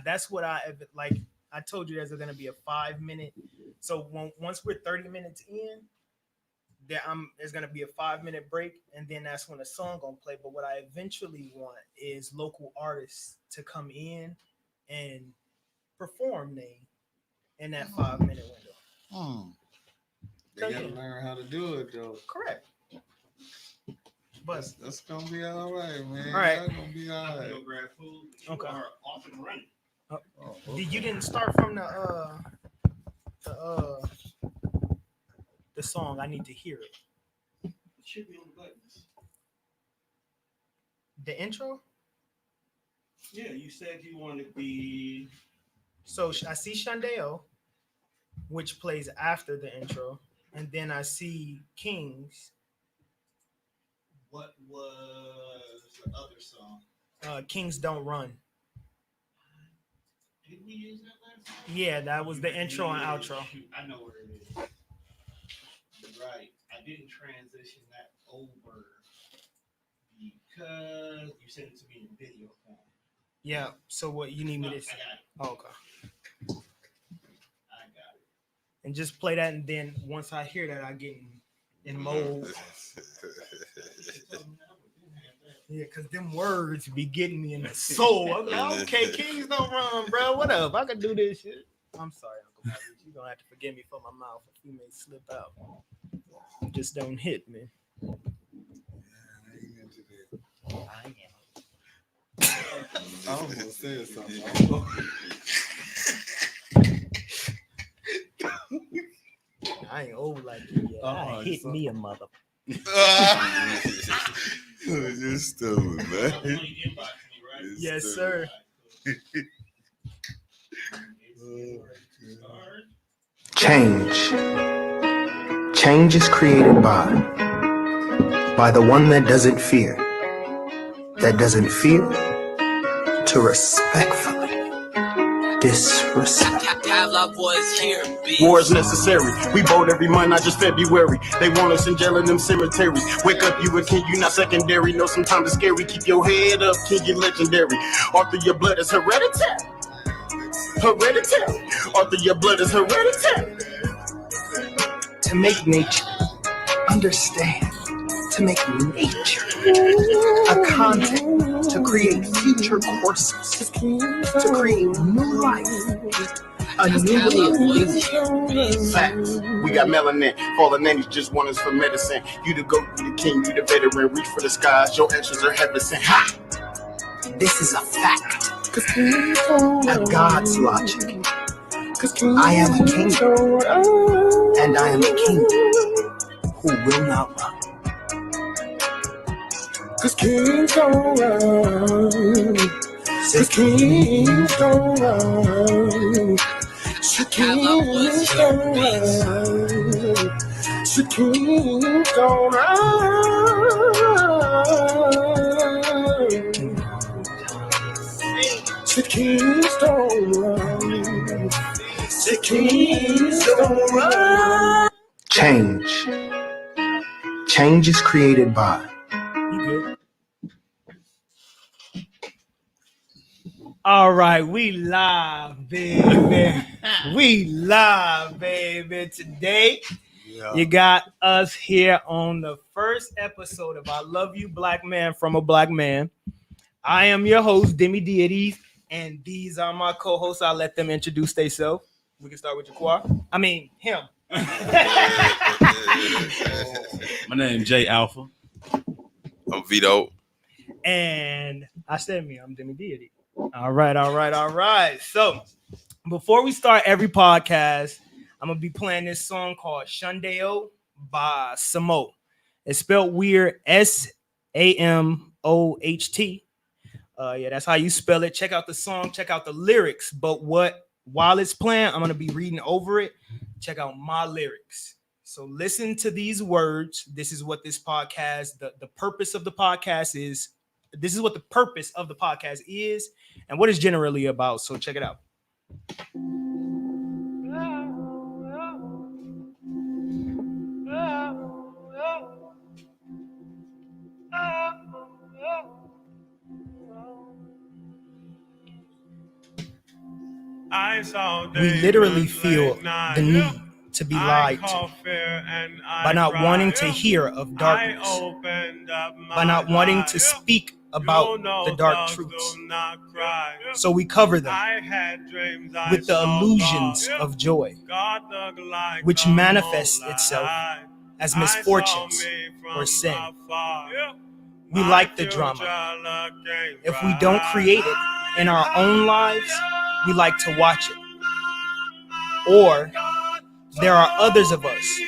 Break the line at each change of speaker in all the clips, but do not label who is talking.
that's what I like. I told you there's going to be a 5 minute. So once we're 30 minutes in, there's going to be a 5 minute break, and then that's when the song going to play. But what I eventually want is local artists to come in and perform in that 5 minute window.
They gotta learn how to do it though.
Correct. But
that's gonna be all right, man.
All right.
That's gonna be all right.
Go grab food. You
Okay.
are off and running.
You didn't start from the song. I need to hear it.
It should be on the buttons.
The intro.
Yeah, you said you want to be.
So I see Shandeo, which plays after the intro, and then I see Kings.
What was the other song?
Kings Don't Run.
Did we use that last time?
Yeah, that was the intro and outro.
Shoot, I know where it is. Right. I didn't transition that over because you sent it to me in video form.
Yeah. So what you need me to?
I got it.
Oh, okay.
I got it.
And just play that, and then once I hear that, I get in mode. Yeah, because them words be getting me in the soul. I'm like, okay, Kings Don't Run, bro. What up? I can do this shit. I'm sorry, Uncle Bobby. You're going to have to forgive me for my mouth. A few may slip out. Just don't hit me.
I
I almost said something.
I ain't old like you yet. I hit me a mother.
You're stupid, man.
Yes, sir.
Change. Change is created by the one that doesn't fear to respectfully disrespect.
War is necessary. We vote every month, not just February. They want us in jail in them cemeteries. Wake up, you a king, you not secondary. Know sometimes it's scary. Keep your head up, king, you legendary. Arthur, your blood is hereditary. Hereditary. Arthur, your blood is hereditary.
To make nature understand, to make nature a content, to create future courses, to create new life, a new way of living.
Facts. We got melanin. Fallen names just want us for medicine. You the goat, you the king, you the veteran. Reach for the skies, your actions are heaven sent. Ha!
This is a fact, a God's logic. I am a king, and I am a king who will not run.
Cause kings don't run. Cause kings don't run. So kings don't run. So kings don't run. So kings don't run. So kings don't run.
Change. Change is created by.
You good? All right, we live, baby. We live, baby. Today, you got us here on the first episode of I Love You, Black Man from a Black Man. I am your host, Demi Deities, and these are my co-hosts. I'll let them introduce themselves. We can start with Jaquar. I mean, him.
My name is Jay Alpha.
I'm Vito.
And I said me, I'm Demi Deity. All right. So before we start every podcast, I'm gonna be playing this song called Shandeo by Samo. It's spelled weird, Samoht. Yeah, that's how you spell it. Check out the song, check out the lyrics. But while it's playing, I'm gonna be reading over it. Check out my lyrics. So listen to these words. This is what this podcast, the purpose of the podcast is. This is what the purpose of the podcast is and what it's generally about. So check it out. We literally feel the need to be lied to by not wanting to hear of darkness, by not wanting to speak about the dark truths. So we cover them with the illusions of joy, which manifests itself as misfortunes or sin. We like the drama. If we don't create it in our own lives, we like to watch it. Or there are others of us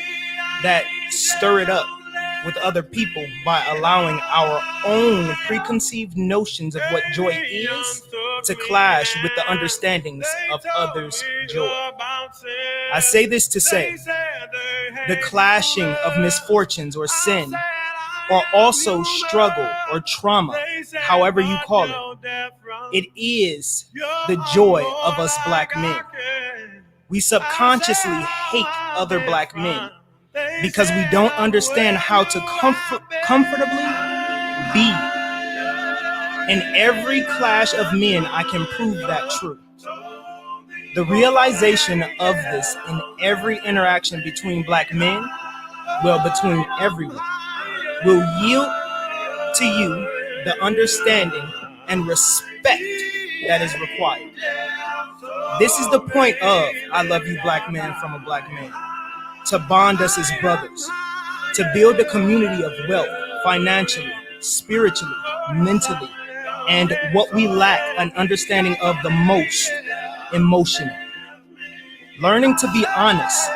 that stir it up with other people by allowing our own preconceived notions of what joy is to clash with the understandings of others' joy. I say this to say, the clashing of misfortunes or sin, or also struggle or trauma, however you call it, it is the joy of us black men. We subconsciously hate other black men because we don't understand how to comfortably be. In every clash of men, I can prove that true. The realization of this in every interaction between black men, well, between everyone, will yield to you the understanding and respect that is required. This is the point of I Love You Black Man from a Black Man. To bond us as brothers, to build a community of wealth, financially, spiritually, mentally, and what we lack an understanding of the most, emotional. Learning to be honest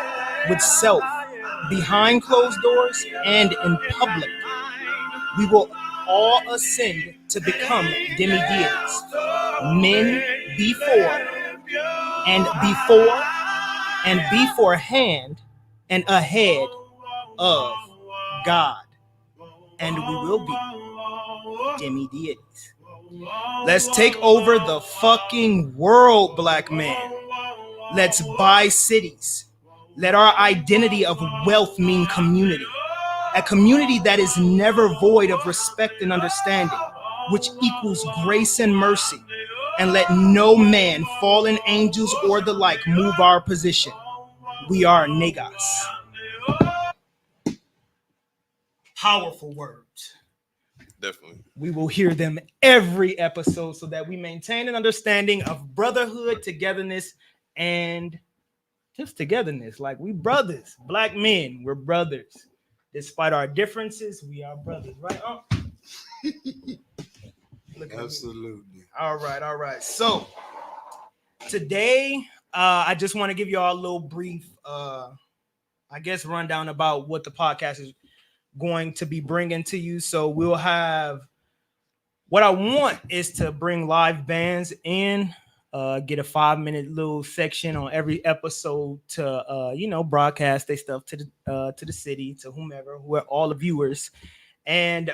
with self behind closed doors and in public. We will all ascend to become demi-deities, men before and beforehand and ahead of God, and we will be demi-deities. Let's take over the fucking world, black man. Let's buy cities. Let our identity of wealth mean community. A community that is never void of respect and understanding, which equals grace and mercy. And let no man, fallen angels, or the like move our position. We are niggas. Powerful words.
Definitely.
We will hear them every episode so that we maintain an understanding of brotherhood, togetherness, and just togetherness. Like we brothers, black men, we're brothers. Despite our differences, we are brothers, right? Oh.
Absolutely.
All right. So today, I just want to give you all a little brief, rundown about what the podcast is going to be bringing to you. So we'll have, what I want is to bring live bands in, get a 5-minute little section on every episode to, broadcast their stuff to the city, to whomever, all the viewers. And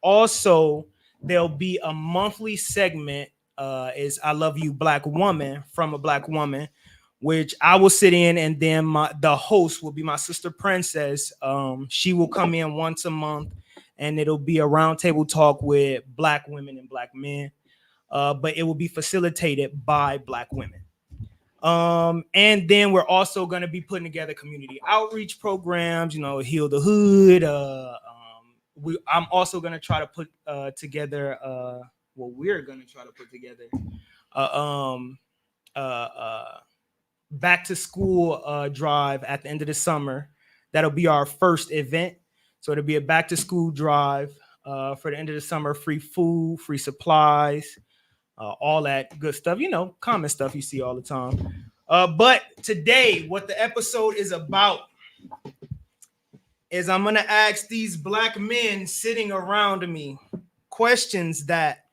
also there'll be a monthly segment, is I Love You Black Woman from a Black Woman, which I will sit in, and then the host will be my sister Princess. She will come in once a month, and it'll be a roundtable talk with black women and black men. But it will be facilitated by black women. And then we're also going to be putting together community outreach programs, Heal the Hood. I'm also going to try to put together, we're going to try to put together back to school drive at the end of the summer. That'll be our first event. So it'll be a back to school drive for the end of the summer, free food, free supplies, all that good stuff, common stuff you see all the time. But today, what the episode is about is I'm going to ask these black men sitting around me questions that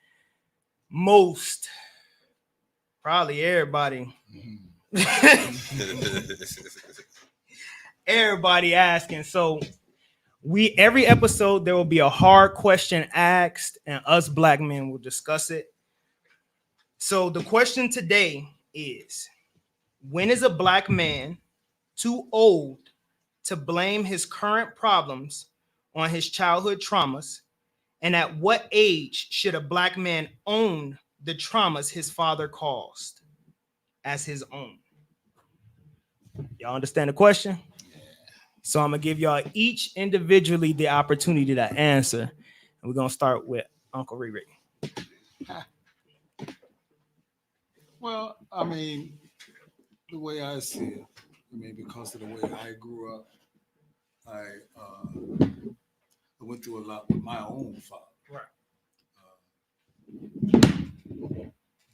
most, probably everybody, everybody asking. So every episode, there will be a hard question asked, and us black men will discuss it. So the question today is, when is a black man too old to blame his current problems on his childhood traumas? And at what age should a black man own the traumas his father caused? as his own? Y'all understand the question? So I'm gonna give y'all each individually the opportunity to answer. And we're gonna start with Uncle Riri.
Well, I mean, the way I see it, I mean, because of the way I grew up, I went through a lot with my own father.
Right.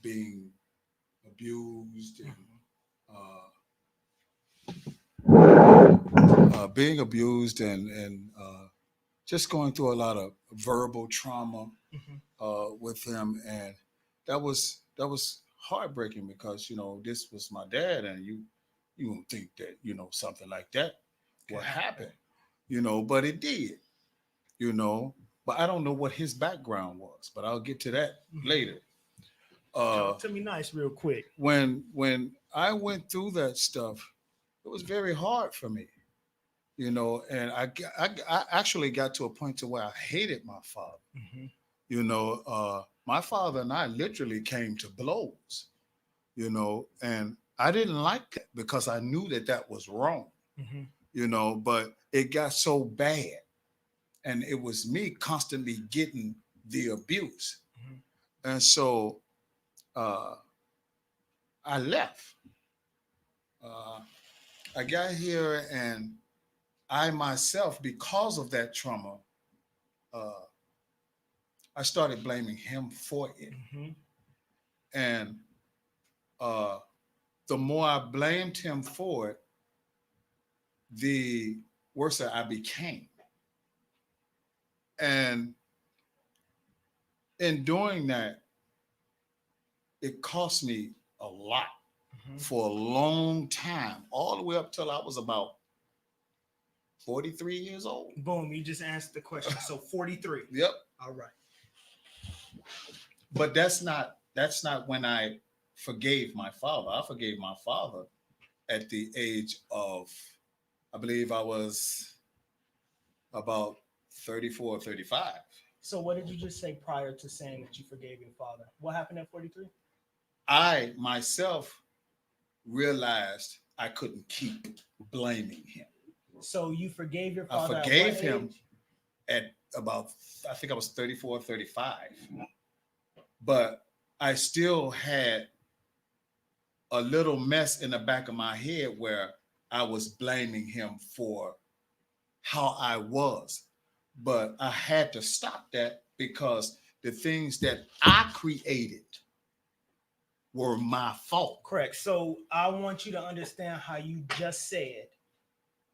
Being abused and being abused and just going through a lot of verbal trauma with him, and that was heartbreaking because this was my dad, and you don't think that something like that would happen, but it did, but I don't know what his background was, but I'll get to that later.
Talk to me nice real quick.
When I went through that stuff, it was very hard for me, and I actually got to a point to where I hated my father. My father and I literally came to blows, and I didn't like that because I knew that was wrong, but it got so bad, and it was me constantly getting the abuse, and so I left. I got here, and I myself, because of that trauma, I started blaming him for it. And the more I blamed him for it, the worse I became. And in doing that, it cost me a lot for a long time, all the way up till I was about 43 years old.
Boom, you just answered the question. So 43.
Yep.
All right.
But that's not when I forgave my father. I forgave my father at the age of, I believe I was about 34 or 35.
So what did you just say prior to saying that you forgave your father? What happened at 43?
I myself realized I couldn't keep blaming him.
So you forgave your father?
I forgave him at about, I think I was 34, 35. But I still had a little mess in the back of my head where I was blaming him for how I was. But I had to stop that because the things that I created were my fault.
Correct. So I want you to understand how you just said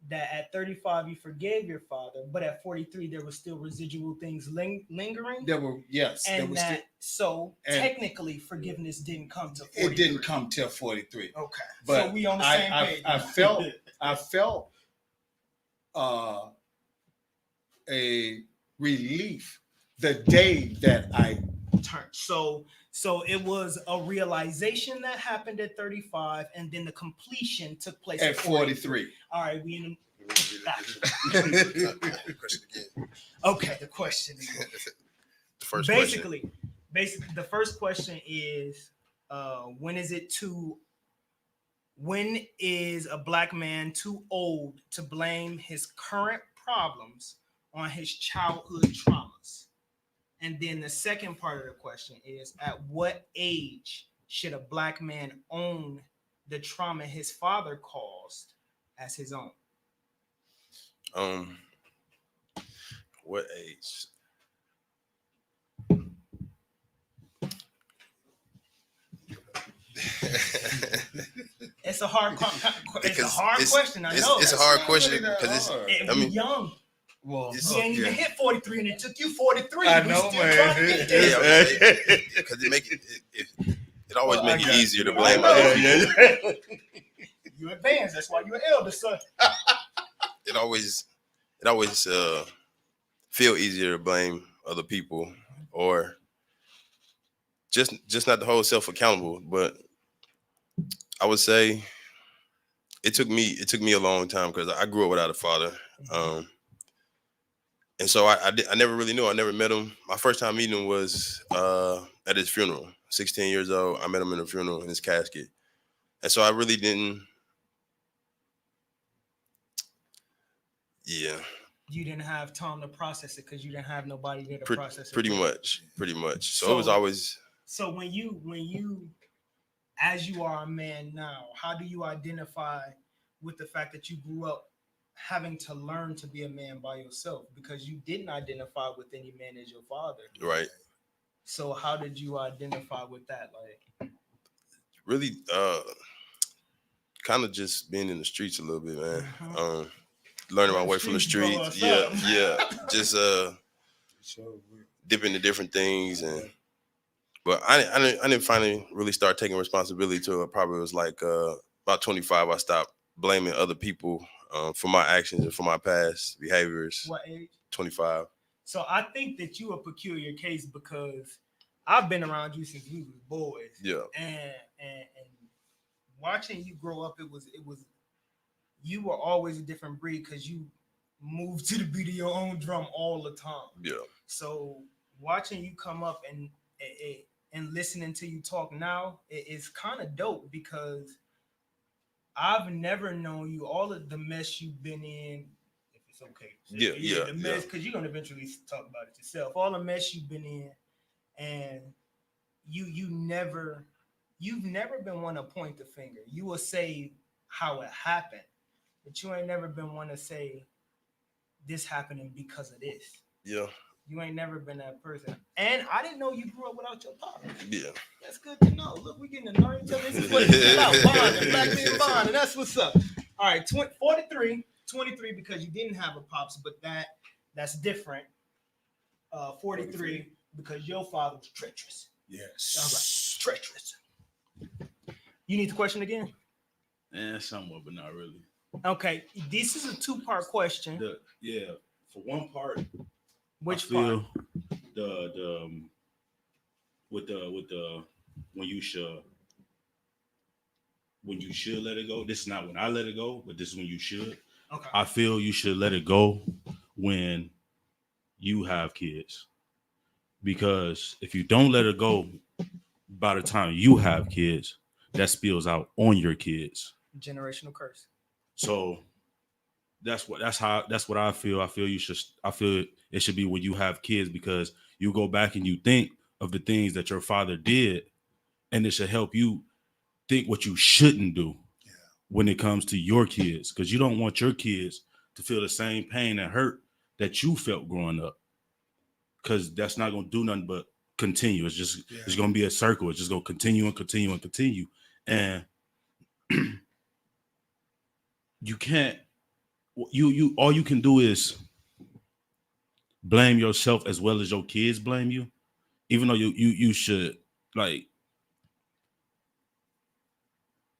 that at 35 you forgave your father, but at 43 there was still residual things lingering.
There were, yes.
And
there was
that, so
and
technically forgiveness didn't come to 43.
It didn't come till 43.
Okay.
But
so we on the same page.
I felt a relief the day that I
turned. So it was a realization that happened at 35, and then the completion took place
at 43.
All right, we in
Question again.
Okay, the question is
The first
basically the first question is when is a black man too old to blame his current problems on his childhood traumas? And then the second part of the question is, at what age should a black man own the trauma his father caused as his own?
What age?
It's a hard question. I know.
It's a hard question
really
because
hard.
I mean, young.
Well,
You ain't even hit 43, and it took you 43.
I
We
know,
still
man.
trying to get there.
Because it always
Well,
make
I
it
got
easier to
you.
blame
I know.
other people.
You advanced. That's why you're elder, son.
It always feel easier to blame other people, or just not to hold self accountable. But I would say it took me a long time because I grew up without a father, and so I never really knew. I never met him. My first time meeting him was at his funeral. 16 years old, I met him in a funeral in his casket, And so I really didn't. Yeah,
You didn't have time to process it because you didn't have nobody there to process it.
pretty much. So it was always.
So when you, as you are a man now, how do you identify with the fact that you grew up having to learn to be a man by yourself because you didn't identify with any man as your father?
Right.
So how did you identify with that? Like,
really, kind of just being in the streets a little bit, man.
Mhm.
Learning my way from the
Streets blow
streets.
us up.
Yeah. Just dipping into different things, but I didn't finally really start taking responsibility till it probably was like about 25. I stopped blaming other people for my actions and for my past behaviors.
what age?
25.
So I think that you a peculiar case because I've been around you since we was boys.
Yeah.
And watching you grow up, it was you were always a different breed because you moved to the beat of your own drum all the time.
Yeah.
So watching you come up and listening to you talk now, it's kind of dope because I've never known you, all of the mess you've been in. If it's okay.
Yeah.
The mess, because you're gonna eventually talk about it yourself. All the mess you've been in, and you've never been one to point the finger. You will say how it happened, but you ain't never been one to say this happening because of this.
Yeah.
You ain't never been that person. And I didn't know you grew up without your father.
Yeah.
That's good to know. Look, we getting to know each other. This is what it's about. Bonding, black men bonding. That's what's up. All right, 23 because you didn't have a pops, but that's different. 43 because your father was treacherous.
Yes.
All right, treacherous. You need the question again?
Somewhat, but not really.
Okay, this is a two-part question.
For one part,
Which
I feel
part?
the with the when you should let it go. This is not when I let it go, but this is when you should.
Okay.
I feel you should let it go when you have kids, because if you don't let it go by the time you have kids, that spills out on your kids.
Generational curse.
So that's what I feel. I feel it should be when you have kids, because you go back and you think of the things that your father did, and it should help you think what you shouldn't do when it comes to your kids, because you don't want your kids to feel the same pain and hurt that you felt growing up, because that's not going to do nothing but continue. It's just it's going to be a circle. It's just going to continue and continue and continue. And you can't, you all you can do is blame yourself as well as your kids blame you, even though you should, like,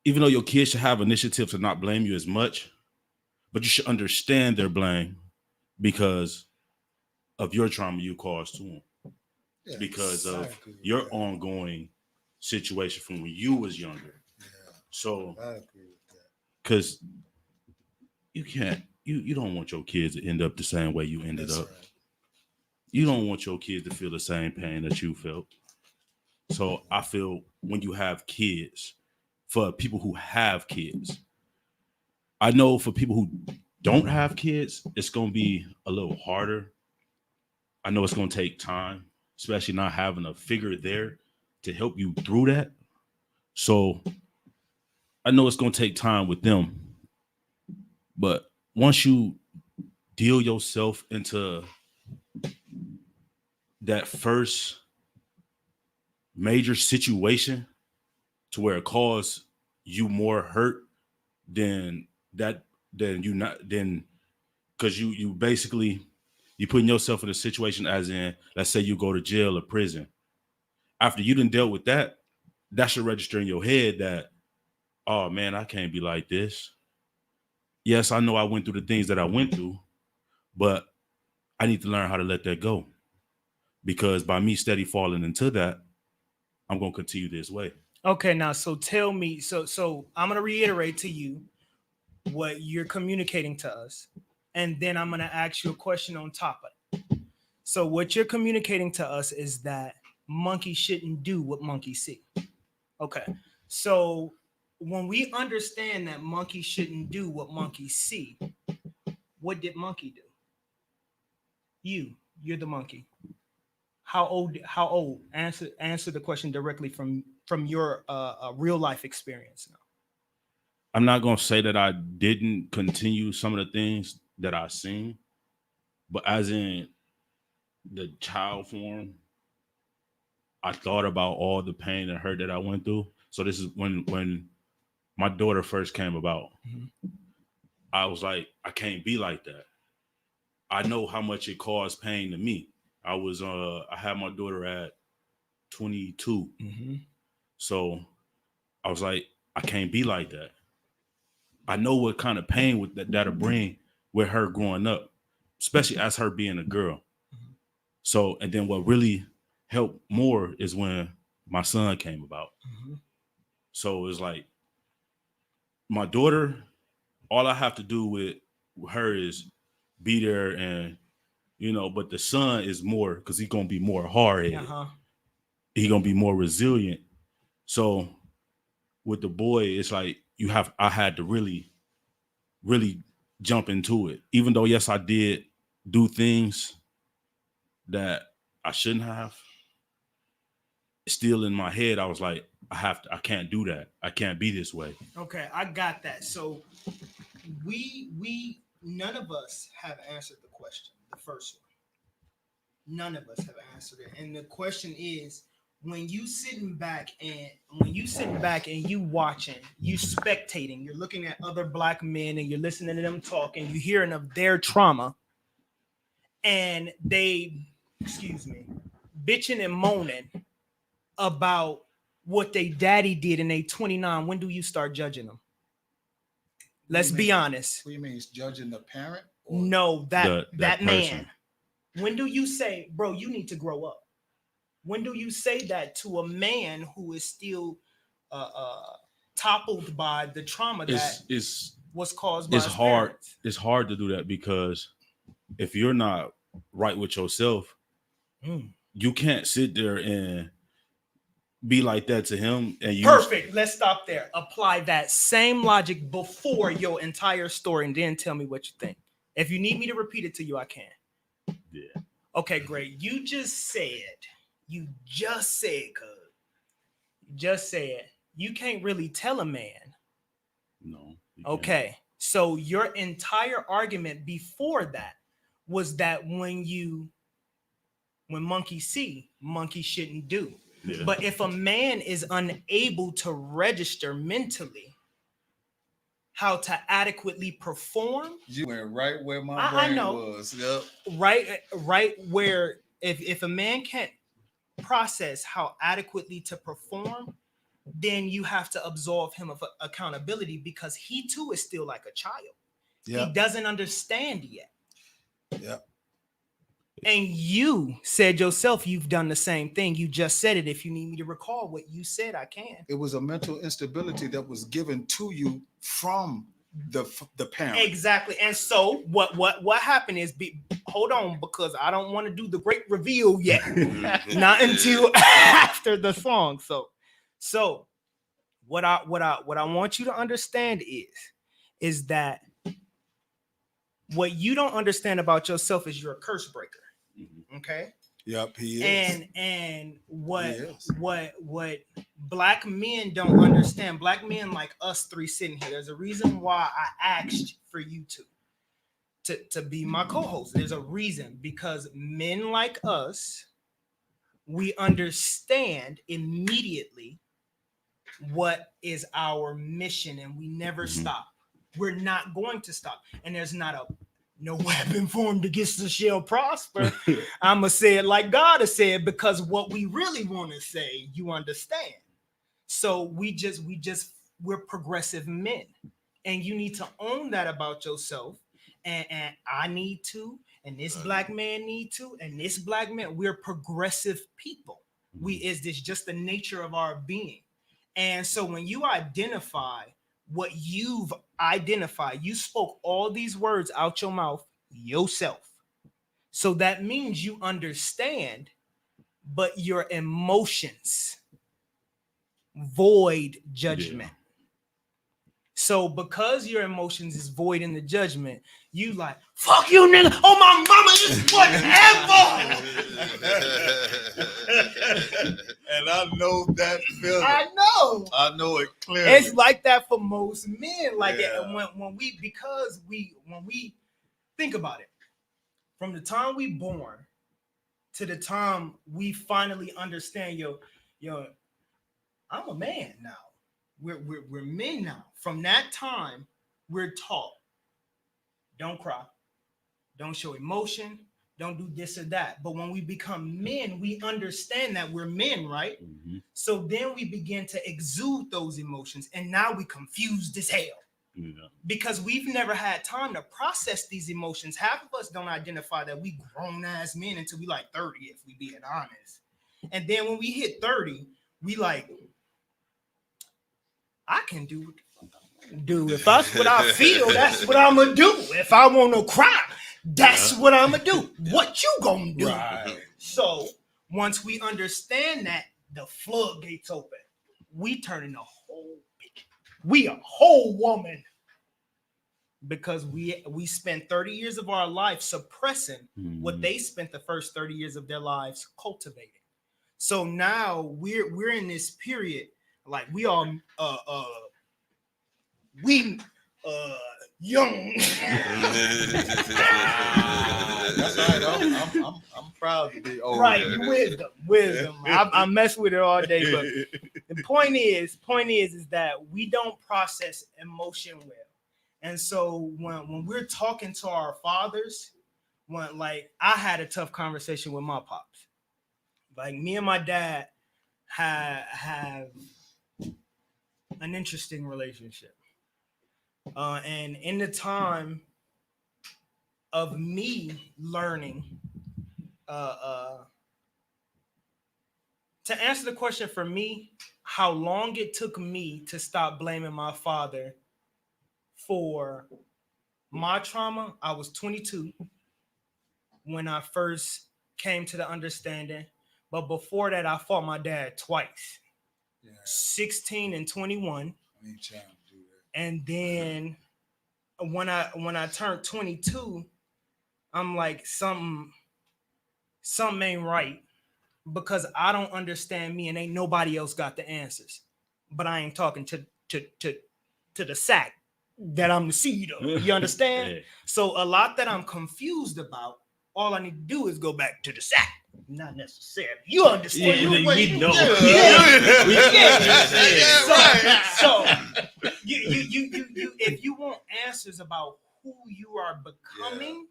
even though your kids should have initiative to not blame you as much, but you should understand their blame because of your trauma you caused to them, because of your ongoing situation from when you was younger. So,
I agree with that.
because you don't want your kids to end up the same way you ended up.
Right.
You don't want your kids to feel the same pain that you felt. So I feel when you have kids, for people who have kids, I know for people who don't have kids, it's going to be a little harder. I know it's going to take time, especially not having a figure there to help you through that. So I know it's going to take time with them. But once you deal yourself into that first major situation to where it caused you more hurt than because you basically you putting yourself in a situation, as in, let's say you go to jail or prison. After you done dealt with that, that should register in your head that, oh man, I can't be like this. Yes, I know I went through the things that I went through, but I need to learn how to let that go. Because by me steady falling into that, I'm going to continue this way.
Okay, now, so tell me, so I'm going to reiterate to you what you're communicating to us, and then I'm going to ask you a question on top of it. So what you're communicating to us is that monkeys shouldn't do what monkeys see. Okay, so when we understand that monkeys shouldn't do what monkeys see, what did monkey do? You're the monkey. How old? How old? Answer the question directly from your real life experience now.
I'm not gonna say that I didn't continue some of the things that I seen, but as in the child form, I thought about all the pain and hurt that I went through. So this is when my daughter first came about.
Mhm.
I was like, I can't be like that. I know how much it caused pain to me. I had my daughter at 22.
Mm-hmm.
So I was like, I can't be like that. I know what kind of pain with that'll bring with her growing up, especially as her being a girl. So, and then what really helped more is when my son came about.
Mm-hmm.
So it's like my daughter, all I have to do with her is be there and, but the son is more, because he's going to be more hard-headed.
Uh-huh.
He's going to be more resilient. So with the boy, it's like I had to really, really jump into it. Even though, yes, I did do things that I shouldn't have. Still in my head, I was like, I can't do that. I can't be this way.
Okay, I got that. So we none of us have answered the question, the first one. None of us have answered it. And the question is, when you sitting back and you watching, you spectating, you're looking at other black men and you're listening to them talk and you're hearing of their trauma, and they, bitching and moaning about what they daddy did and they 29, when do you start judging them? Let's be honest.
What do you mean? He's judging the parent? Or?
No, that
person.
man. When do you say, bro, you need to grow up? When do you say that to a man who is still toppled by the trauma that was caused by his
hard.
parents?
It's hard to do that because if you're not right with yourself, you can't sit there and be like that to him. And
Perfect. Let's stop there. Apply that same logic before your entire story and then tell me what you think. If you need me to repeat it to you, I can.
Yeah.
Okay, great. You just said, you can't really tell a man.
No.
Okay. So your entire argument before that was that when monkeys see, monkeys shouldn't do.
Yeah.
But if a man is unable to register mentally how to adequately perform,
You went right where my brain was. Yep.
right where if a man can't process how adequately to perform, then you have to absolve him of accountability because he too is still like a child.
Yep.
He doesn't understand yet.
Yep.
And you said yourself, you've done the same thing. You just said it. If you need me to recall what you said, I can.
It was a mental instability that was given to you from the parent.
Exactly. And so what happened is, hold on, because I don't want to do the great reveal yet. Not until after the song. So what I want you to understand is that what you don't understand about yourself is you're a curse breaker. Okay.
Yep, he is.
And what black men don't understand, black men like us three sitting here, there's a reason why I asked for you to be my co-host. There's a reason, because men like us, we understand immediately what is our mission, and we never stop. We're not going to stop. And there's not no weapon formed against us shall prosper. I'm going to say it like God has said, because what we really want to say, you understand. So we're progressive men, and you need to own that about yourself. And I need to, and this black man need to, and this black man, we're progressive people. Is this just the nature of our being? And so when you identify what you've identified, you spoke all these words out your mouth yourself. So that means you understand, but your emotions void judgment. So because your emotions is void in the judgment, you like, fuck you, nigga. Oh, my mama is whatever.
And I know that feeling.
I know.
I know it clearly.
It's like that for most men. Like
Yeah.
when we think about it, from the time we born to the time we finally understand, yo, I'm a man now. We're men now. From that time, we're taught, don't cry, don't show emotion, don't do this or that. But when we become men, we understand that we're men, right?
Mhm.
So then we begin to exude those emotions, and now we confused as hell
Yeah.
because we've never had time to process these emotions. Half of us don't identify that we grown ass men until we like 30, if we being honest. And then when we hit 30, we like, I can do what the fuck I want to do. If that's what I feel, that's what I'm gonna do. If I want to cry, that's what I'm gonna do. What you gonna do?
Right.
So once we understand that, the floodgates open. We turn into a whole bitch. We a whole woman. Because we spent 30 years of our life suppressing what they spent the first 30 years of their lives cultivating. So now we're in this period, like we are young.
That's right. I'm proud to be old.
Right, wisdom. I mess with it all day, but the point is that we don't process emotion well. And so when we're talking to our fathers, when like I had a tough conversation with my pops. Like me and my dad have an interesting relationship. And in the time of me learning, to answer the question for me, how long it took me to stop blaming my father for my trauma, I was 22 when I first came to the understanding. But before that, I fought my dad twice, 16 and 21.
I ain't trying to do that.
And then when I turned 22, I'm like, something ain't right, because I don't understand me and ain't nobody else got the answers. But I ain't talking to the sack that I'm the seed of. You understand?
Yeah.
So a lot that I'm confused about, all I need to do is go back to the sack. Not necessarily. You understand?
Yeah, we know.
So you if you want answers about who you are becoming,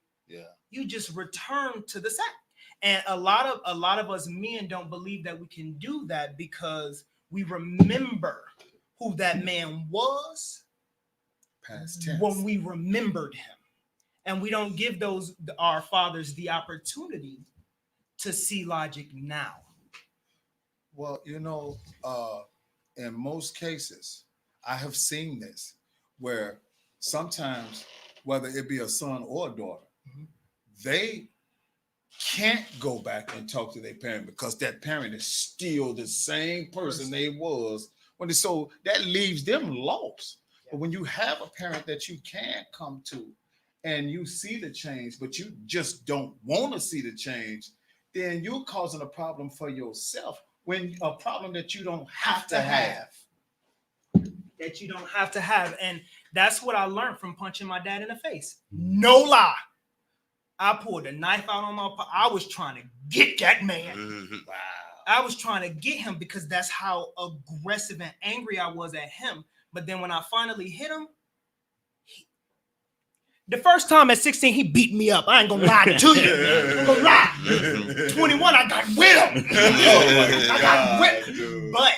you just return to the sack. And a lot of us men don't believe that we can do that because we remember who that man was
Past tense.
when we remembered him. And we don't give our fathers the opportunity to see logic now.
Well, in most cases, I have seen this where sometimes, whether it be a son or a daughter, they can't go back and talk to their parent because that parent is still the same person they was when they, so that leaves them lost. But when you have a parent that you can come to and you see the change, but you just don't want to see the change, then you're causing a problem for yourself, when a problem that you don't have to have.
That you don't have to have. And that's what I learned from punching my dad in the face. No lie. I pulled a knife out on I was trying to get that man.
Wow.
I was trying to get him because that's how aggressive and angry I was at him. But then when I finally hit him, the first time at 16, he beat me up. I ain't gonna lie to you. I ain't gonna lie. 21, I got with him. I got with him. But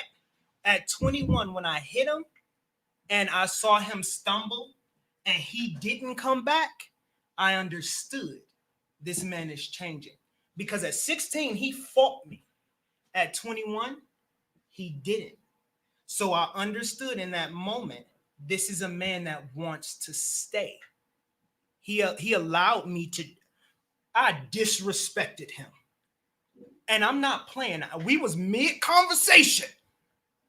at 21, when I hit him and I saw him stumble and he didn't come back, I understood this man is changing. Because at 16, he fought me. At 21, he didn't. So I understood in that moment, this is a man that wants to stay. He allowed me to, I disrespected him. And I'm not playing. We was mid-conversation.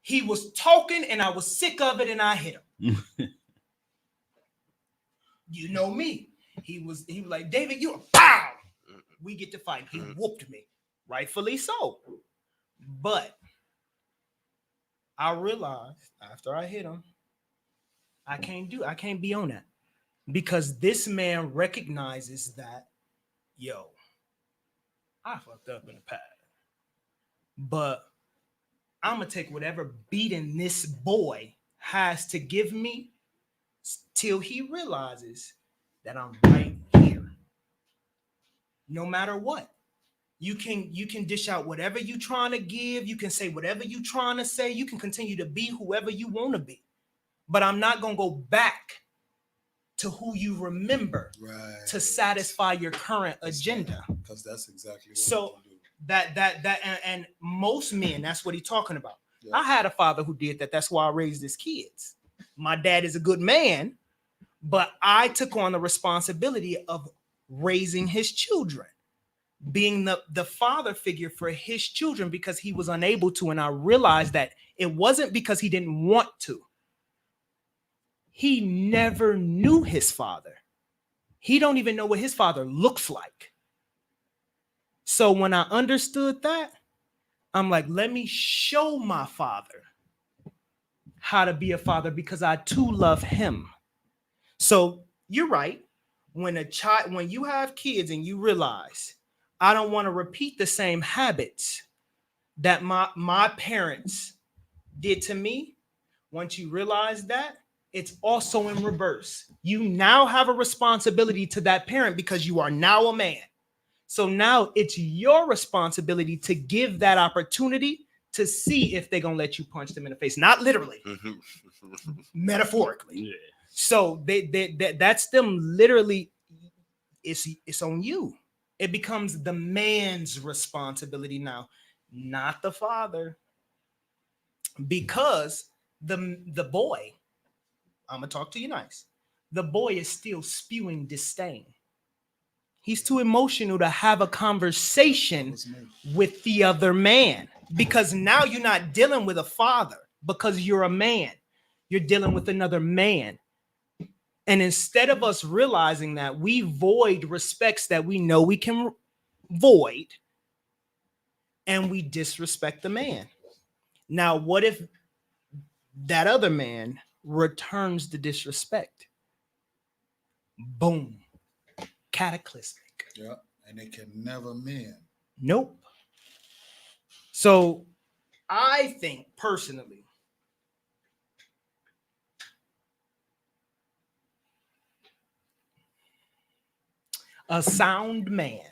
He was talking and I was sick of it and I hit him. You know me. He was like, David, you a pow. We get to fight. He whooped me, rightfully so. But I realized after I hit him, I can't be on that, because this man recognizes that, yo, I fucked up in the past, but I'm gonna take whatever beating this boy has to give me till he realizes that I'm right here. No matter what, you can dish out whatever you trying to give. You can say whatever you trying to say. You can continue to be whoever you want to be, but I'm not gonna go back to who you remember to satisfy your current agenda.
Because that's exactly what
So
you do.
and most men, that's what he's talking about.
Yeah.
I had a father who did that. That's why I raised his kids. My dad is a good man, but I took on the responsibility of raising his children, being the father figure for his children, because he was unable to. And I realized that it wasn't because he didn't want to. He never knew his father. He don't even know what his father looks like. So when I understood that, I'm like, let me show my father how to be a father, because I too love him. So you're right. When you have kids and you realize, I don't want to repeat the same habits that my parents did to me. Once you realize that, it's also in reverse. You now have a responsibility to that parent, because you are now a man. So now it's your responsibility to give that opportunity to see if they're gonna let you punch them in the face. Not literally, metaphorically.
Yeah.
So that's them literally. It's on you. It becomes the man's responsibility now, not the father, because the boy, I'm gonna talk to you nice. The boy is still spewing disdain. He's too emotional to have a conversation with the other man, because now you're not dealing with a father, because you're a man. You're dealing with another man. And instead of us realizing that, we void respects that we know we can void, and we disrespect the man. Now, what if that other man returns the disrespect? Boom. Cataclysmic.
Yeah, and they can never mend.
Nope. So I think personally, a sound man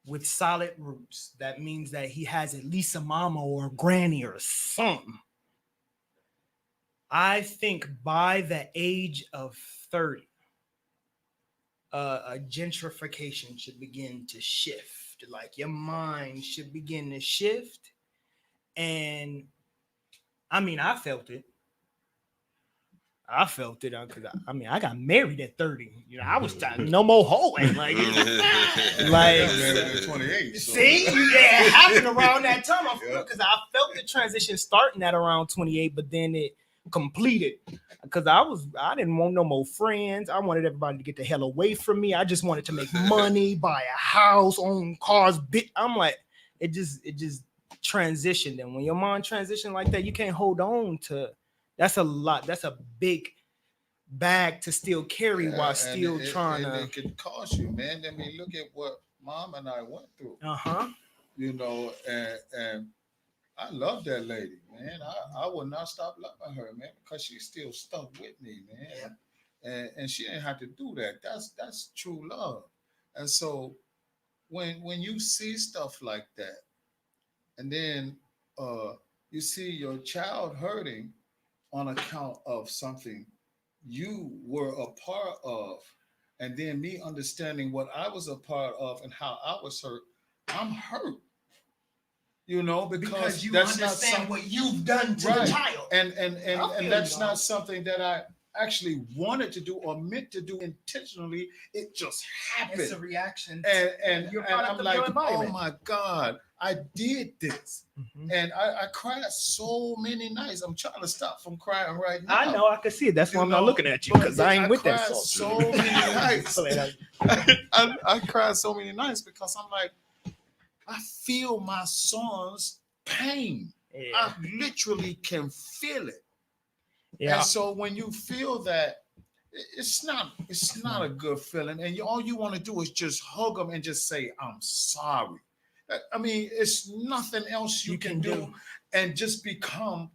with solid roots, that means that he has at least a mama or a granny or something. I think by the age of 30, a gentrification should begin to shift. Like, your mind should begin to shift. And I mean, I felt it. Because I got married at 30. You know, I was no more hoeing. Like,
Married at 28. So.
See, yeah, it happened around that time. Because I felt the transition starting at around 28, but then it completed, because I didn't want no more friends. I wanted everybody to get the hell away from me. I just wanted to make money, buy a house, own cars. I'm like, it just transitioned. And when your mind transitioned like that, you can't hold on to. That's a lot. That's a big bag to still carry while still trying to.
It could cost you, man. I mean, look at what Mom and I went through. You know, and I love that lady, man. I will not stop loving her, man, because she's still stuck with me, man. Yeah. And she didn't have to do that. That's true love. And so when you see stuff like that, and then you see your child hurting on account of something you were a part of, and then me understanding what I was a part of and how I was hurt, I'm hurt. You know, because
you
that's
understand
not
what you've done to the child.
And that's not something that I actually wanted to do or meant to do intentionally. It just happened.
It's a reaction.
And I'm like, oh my God, I did this.
Mhm.
And I cried so many nights. I'm trying to stop from crying right now.
I know, I can see it. That's why
You
I'm not
know,
looking at you
but
because I ain't with that
cried
sauce.
so many nights. I cried so many nights because I'm like, I feel my son's pain.
Yeah.
I literally can feel it.
Yeah.
And so when you feel that, it's not a good feeling. And all you want to do is just hug them and just say, I'm sorry. I mean, it's nothing else you can do and just become,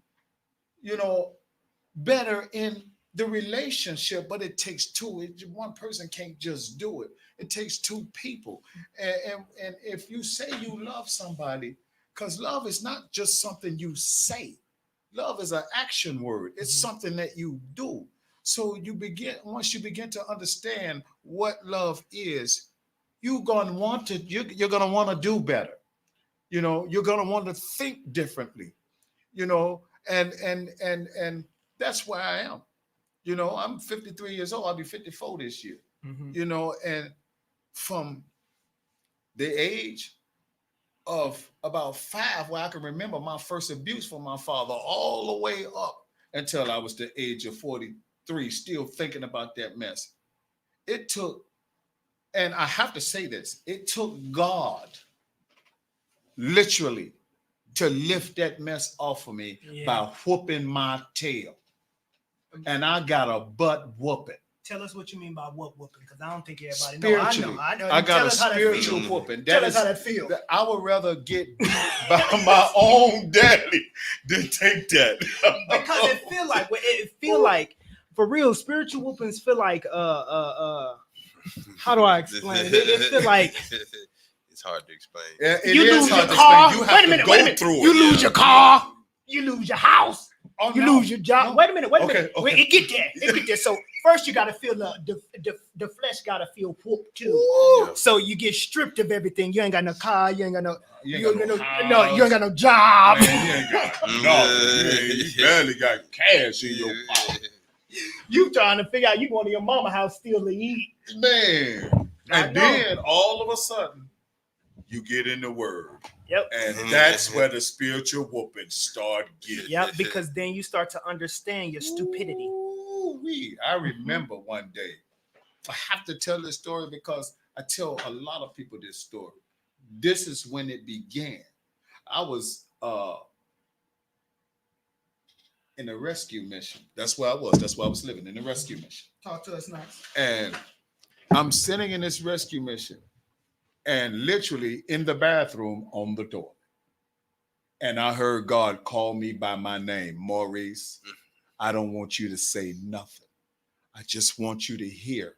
better in the relationship. But it takes two. One person can't just do it. It takes two people. And if you say you love somebody, because love is not just something you say. Love is an action word. It's something that you do. So once you begin to understand what love is, you're gonna want to do better. You're gonna want to think differently. And that's where I am. I'm 53 years old. I'll be 54 this year.
Mhm.
And from the age of about 5, where I can remember my first abuse from my father, all the way up until I was the age of 43, still thinking about that mess. It took, and I have to say this, it took God literally to lift that mess off of me by whooping my tail. And I got a butt whooping.
Tell us what you mean by what whooping, because I don't think everybody
Spiritually,
know. I know.
I got
Tell
a
us how that
spiritual
feel.
whooping.
Tell us how that feel.
I would rather get beat by my own daddy than take that.
Because it feel like for real, spiritual whoopings feel like how do I explain it? It feel like
it's hard to explain.
Yeah, it
you
is
lose
hard
your
to
car.
explain. You have
Wait a
to
minute,
go
wait a minute.
through
You
it.
lose your car. You lose your house.
Oh,
You
no.
lose your job.
No.
Wait a minute.
Okay.
It get there. It get there. So first you gotta feel the flesh gotta feel whooped too.
Ooh.
So you get stripped of everything. You ain't got no car. You ain't got no.
You ain't got no house.
You ain't got no job.
Man, you ain't got nothing. You barely got cash in your pocket.
You trying to figure out you going to your mama house still to eat.
Man.
I
And
know.
then all of a sudden, you get in the word.
Yep.
And that's where the spiritual whooping start getting.
Yep. Because then you start to understand your stupidity.
Ooh-wee. I remember one day. I have to tell this story because I tell a lot of people this story. This is when it began. I was in a rescue mission. That's where I was. That's where I was living, in a rescue mission.
Talk to us nice.
And I'm sitting in this rescue mission and literally in the bathroom on the door. And I heard God call me by my name, Maurice. I don't want you to say nothing. I just want you to hear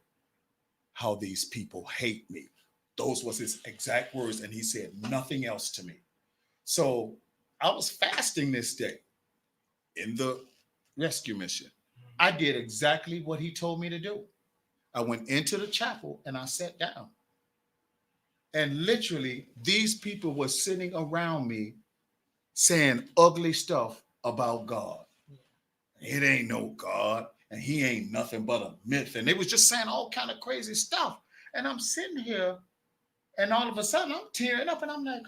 how these people hate me. Those was his exact words. And he said nothing else to me. So I was fasting this day in the rescue mission. I did exactly what he told me to do. I went into the chapel and I sat down. And literally, these people were sitting around me saying ugly stuff about God. It ain't no God, and he ain't nothing but a myth. And they was just saying all kind of crazy stuff. And I'm sitting here, and all of a sudden I'm tearing up, and I'm like,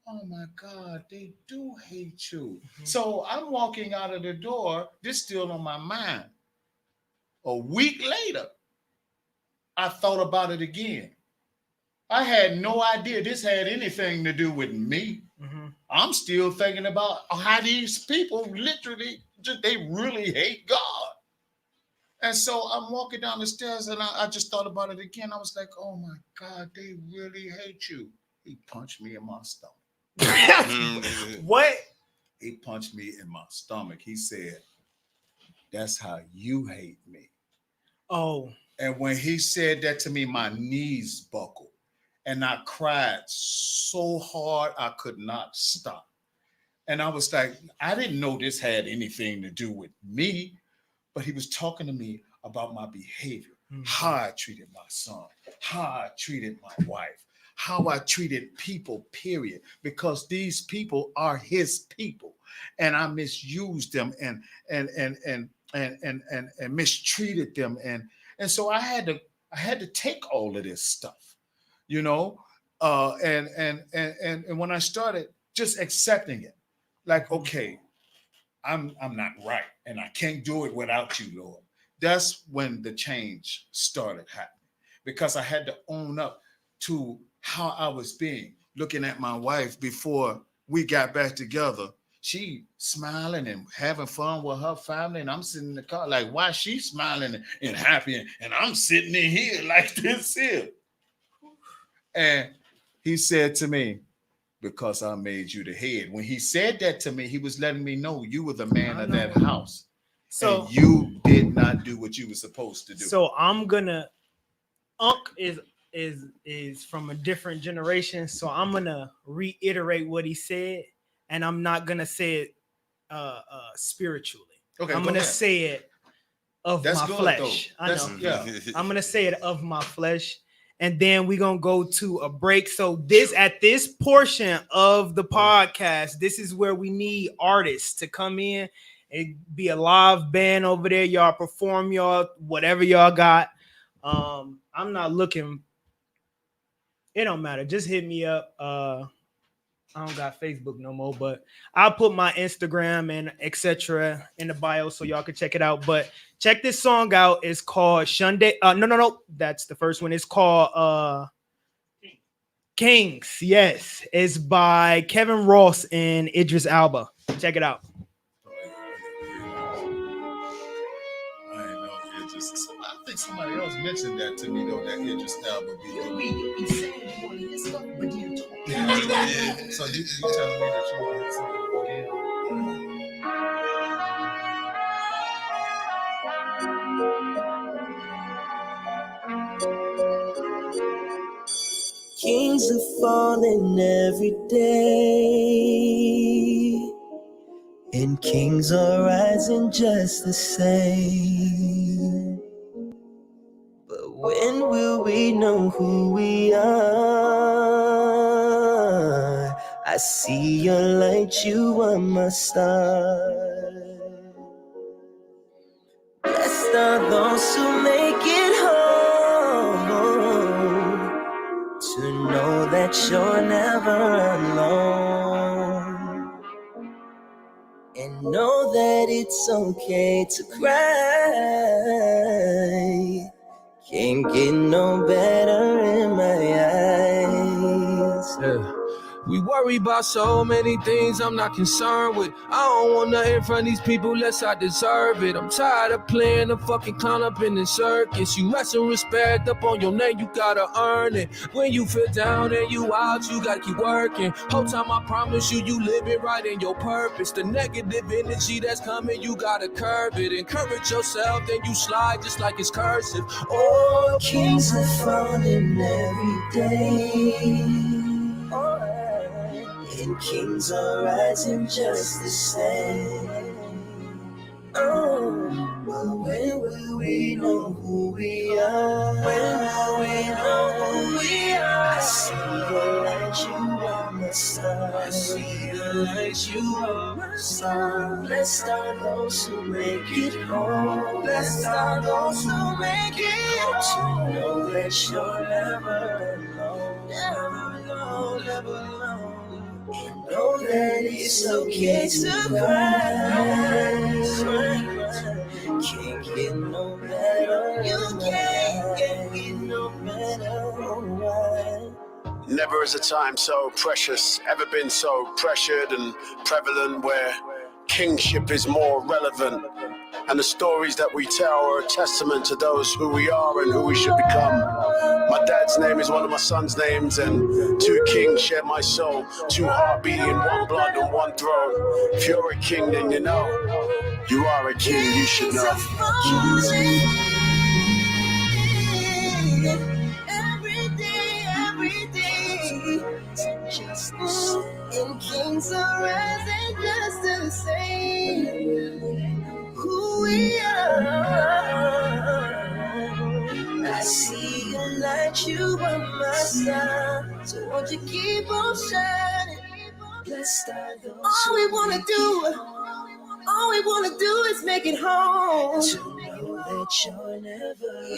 oh my God, they do hate you. Mm-hmm. So I'm walking out of the door, this still on my mind. A week later, I thought about it again. I had no idea this had anything to do with me. Mm-hmm. I'm still thinking about how these people literally, they really hate God. And so I'm walking down the stairs and I just thought about it again. I was like, oh my God, they really hate you. He punched me in my stomach.
What?
He punched me in my stomach. He said, that's how you hate me.
Oh.
And when he said that to me, my knees buckled. And I cried so hard I could not stop. And I was like, I didn't know this had anything to do with me, but he was talking to me about my behavior, how I treated my son, how I treated my wife, how I treated people, period, because these people are his people. And I misused them and mistreated them. And so I had to take all of this stuff. You know, And when I started just accepting it, like, okay, I'm not right, and I can't do it without you, Lord. That's when the change started happening, because I had to own up to how I was being. Looking at my wife before we got back together, she smiling and having fun with her family, and I'm sitting in the car like, why she smiling and happy, and I'm sitting in here like this here. And he said to me, because I made you the head. When he said that to me, he was letting me know you were the man of that house.
So
and you did not do what you were supposed to do.
So I'm gonna Unc is from a different generation, so I'm gonna reiterate what he said, and I'm not gonna say it spiritually.
Okay,
I'm
go
gonna
ahead.
say it of
That's
my
good,
flesh.
though.
I
That's-
know.
yeah.
I'm gonna say it of my flesh, and then we're gonna go to a break. So at this portion of the podcast, this is where we need artists to come in and be a live band over there. Y'all perform y'all whatever y'all got. I'm not looking. It don't matter. Just hit me up. I don't got Facebook no more, but I'll put my Instagram and etc. in the bio so y'all can check it out. But check this song out. It's called Shunday. No. That's the first one. It's called Kings. Yes. It's by Kevin Ross and Idris Elba. Check it out.
I think somebody else mentioned that to me, though, that Idris Elba be doing. So you telling me that you want to hit something again?
Kings are falling every day, and kings are rising just the same. But when will we know who we are? I see your light, you are my star. Blessed are those who make it home, to know that you're never alone, and know that it's okay to cry. Can't get no better in my eyes.
Yeah. We worry about so many things I'm not concerned with. I don't want nothing from these people unless I deserve it. I'm tired of playing the fucking clown up in the circus. You resting respect up on your name, you gotta earn it. When you feel down and you out, you gotta keep working. Whole time I promise you, you living right in your purpose. The negative energy that's coming, you gotta curb it. Encourage yourself, then you slide just like it's cursive.
Oh, kings are falling every day, and kings are rising just the same. Oh, but when will we know who we are? When will we know who we are? I see the light, you are my star. I see the light, you are my star. Blessed are those who make it home. Blessed are those who make it home. To know that you're never alone. Never alone, never alone. And know that it's okay to cry. Can't get no better. You can't get no better.
Never is a time so precious, ever been so pressured and prevalent, where kingship is more relevant. And the stories that we tell are a testament to those who we are and who we should become. My dad's name is one of my son's names, and two kings share my soul. Two heart beating, one blood and one throne. If you're a king, then you know you are a king, you should know.
Every day, and kings are rising just the same. Who we are, I see your light, you are my star. So won't you keep on shining? All we wanna do is make it home. To know that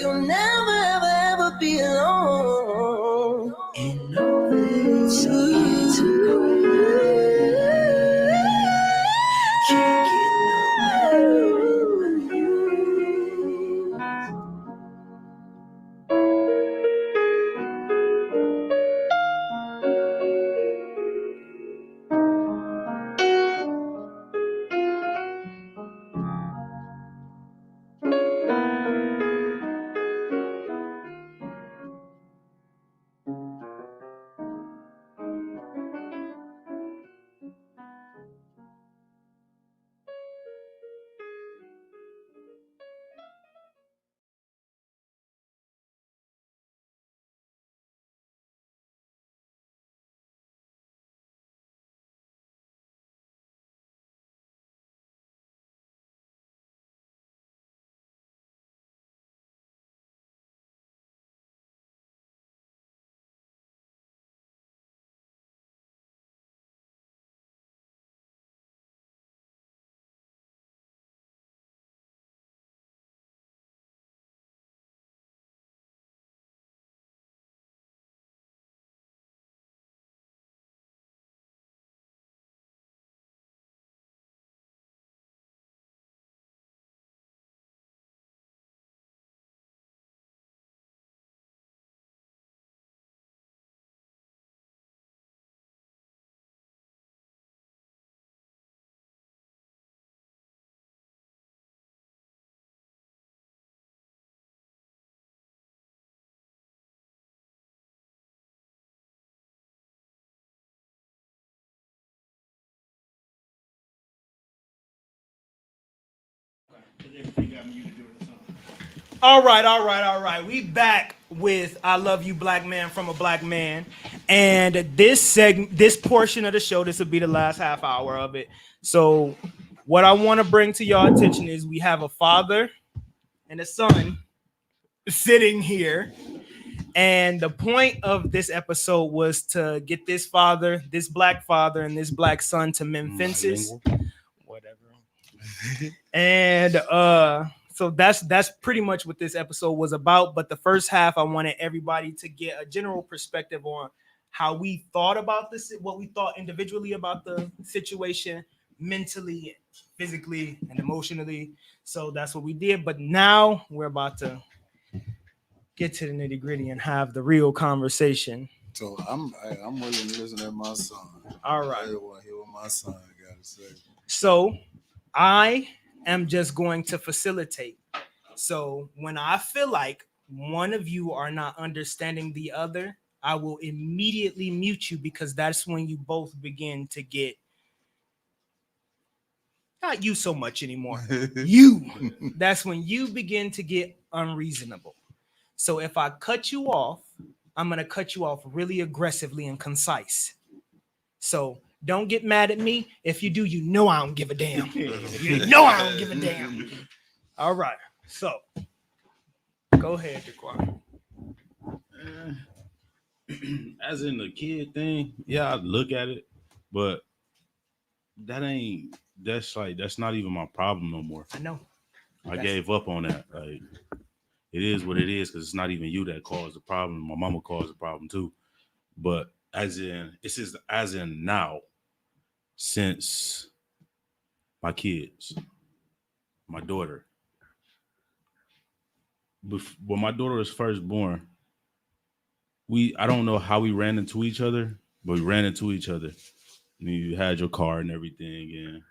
you'll never, ever, ever be alone. And know it's okay to cry. Can't get no better with you.
All right. We back with I Love You Black Man from a Black Man. And this portion of the show, this will be the last half hour of it. So what I want to bring to your attention is we have a father and a son sitting here. And the point of this episode was to get this father, this black father, and this black son to mend fences. Whatever. And so that's pretty much what this episode was about. But the first half, I wanted everybody to get a general perspective on how we thought about this, what we thought individually about the situation, mentally, physically, and emotionally. So that's what we did. But now we're about to get to the nitty gritty and have the real conversation.
So I'm willing to listen to my son.
All right.
I want to hear what my son got to say.
So I am just going to facilitate. So when I feel like one of you are not understanding the other, I will immediately mute you, because that's when you both begin to get, not you so much anymore, that's when you begin to get unreasonable. So if I cut you off, I'm going to cut you off really aggressively and concise. So don't get mad at me. If you do, you know I don't give a damn. You know I don't give a damn. All right. So go ahead, Jaquan.
As in the kid thing, yeah, I look at it, but that's not even my problem no more.
I know.
I gave up on that. Like, it is what it is, because it's not even you that caused the problem. My mama caused the problem too. But as in now, since my kids, my daughter, when my daughter was first born, I don't know how we ran into each other, but we ran into each other. You had your car and everything, and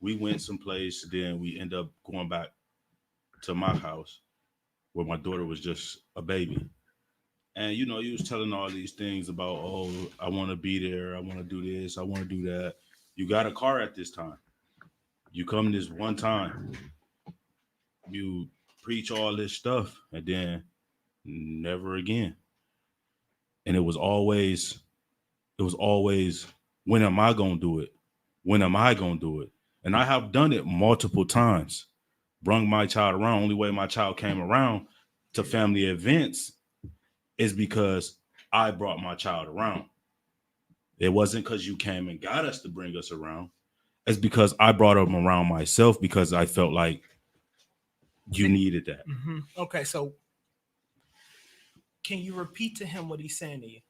we went someplace. Then we end up going back to my house where my daughter was just a baby. And, you was telling all these things about, oh, I want to be there. I want to do this. I want to do that. You got a car at this time. You come this one time. You preach all this stuff, and then never again. And it was always, when am I going to do it? When am I going to do it? And I have done it multiple times. Brung my child around. Only way my child came around to family events is because I brought my child around. It wasn't because you came and got us to bring us around. It's because I brought them around myself, because I felt like You needed that.
Okay, so can you repeat to him what he's saying to you?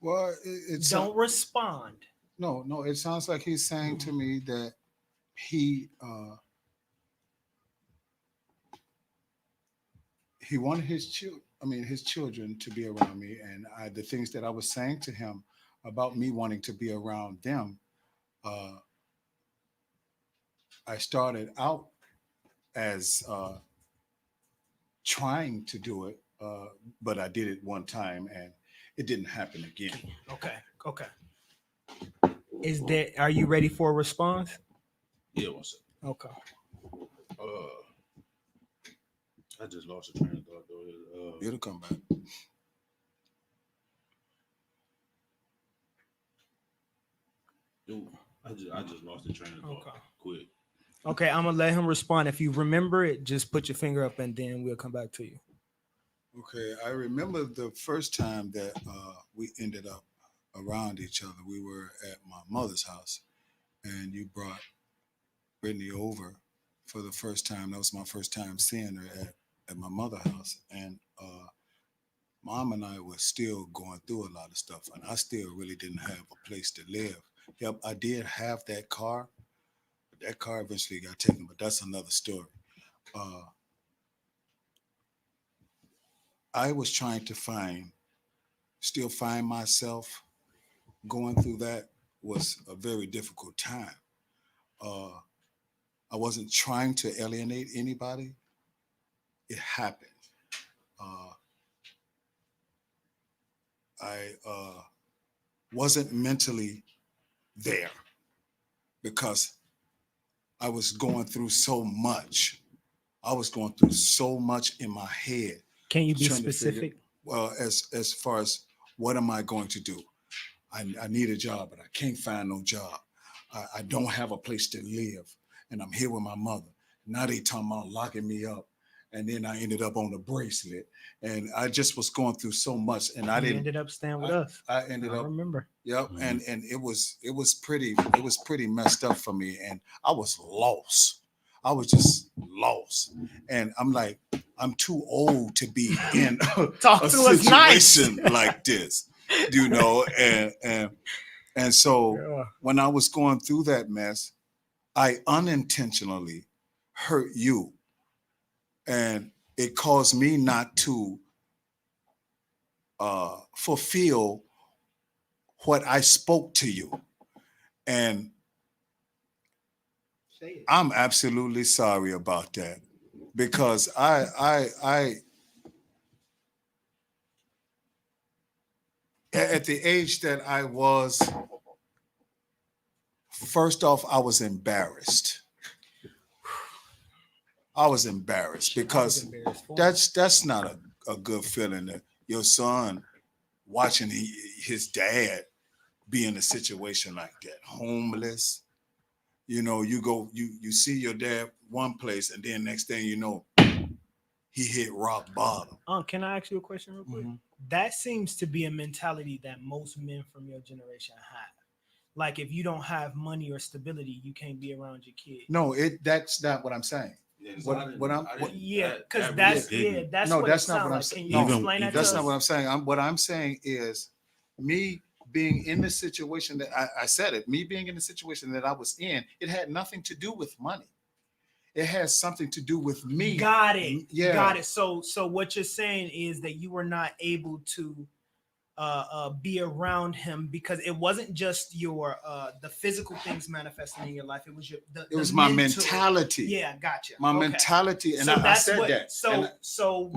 Well, it's
Don't respond.
no. It sounds like he's saying to me that he wanted his children to be around me, and the things that I was saying to him about me wanting to be around them. I started out as trying to do it, but I did it one time and it didn't happen again.
Okay. Are you ready for a response?
Yeah, one second.
Okay.
I just lost the train of thought though.
It'll come back.
Dude, I just lost the train of thought.
Okay.
Quick.
Okay, I'm gonna let him respond. If you remember it, just put your finger up and then we'll come back to you.
Okay, I remember the first time that we ended up around each other. We were at my mother's house, and you brought Brittany over for the first time. That was my first time seeing her at my mother's house, and Mom and I were still going through a lot of stuff, and I still really didn't have a place to live. Yep, I did have that car, but that car eventually got taken, but that's another story. I was trying to still find myself. Going through that was a very difficult time. I wasn't trying to alienate anybody. It happened. I wasn't mentally there because I was going through so much. I was going through so much in my head.
Can you be
trying to figure-
specific?
Well, as far as what am I going to do? I need a job, but I can't find no job. I don't have a place to live, and I'm here with my mother. Now they talking about locking me up, and then I ended up on the bracelet, and I just was going through so much, and I
You
didn't.
ended up staying with us.
I ended
I
up.
remember.
Yep, and it was pretty messed up for me, and I was lost. I was just lost, and I'm like, I'm too old to be in
Talk
a
to us nice.
situation like this, you know, and so
Yeah.
when I was going through that mess, I unintentionally hurt you, and it caused me not to fulfill what I spoke to you, and I'm absolutely sorry about that, because I at the age that I was, first off, I was embarrassed. I was embarrassed because that's not a good feeling that your son watching his dad be in a situation like that, homeless. You know, you see your dad one place, and then next thing you know, he hit rock bottom.
Can I ask you a question real quick?
Mhm.
That seems to be a mentality that most men from your generation have. Like, if you don't have money or stability, you can't be around your kid.
No, that's not what I'm saying. What I'm
Yeah, because that's
no,
what
that's
it
not
sounds
what I'm
like.
saying.
Can you
No,
explain that to
that's
us?
not what I'm saying. What I'm saying is me being in the situation that I said it, me being in the situation that I was in, it had nothing to do with money. It has something to do with me.
Got it.
Yeah.
Got it. So what you're saying is that you were not able to be around him because it wasn't just your the physical things manifesting in your life. It was
It was my
mental.
mentality.
Yeah, gotcha.
My
Okay.
mentality, and
So
I
that's
said
what,
that.
So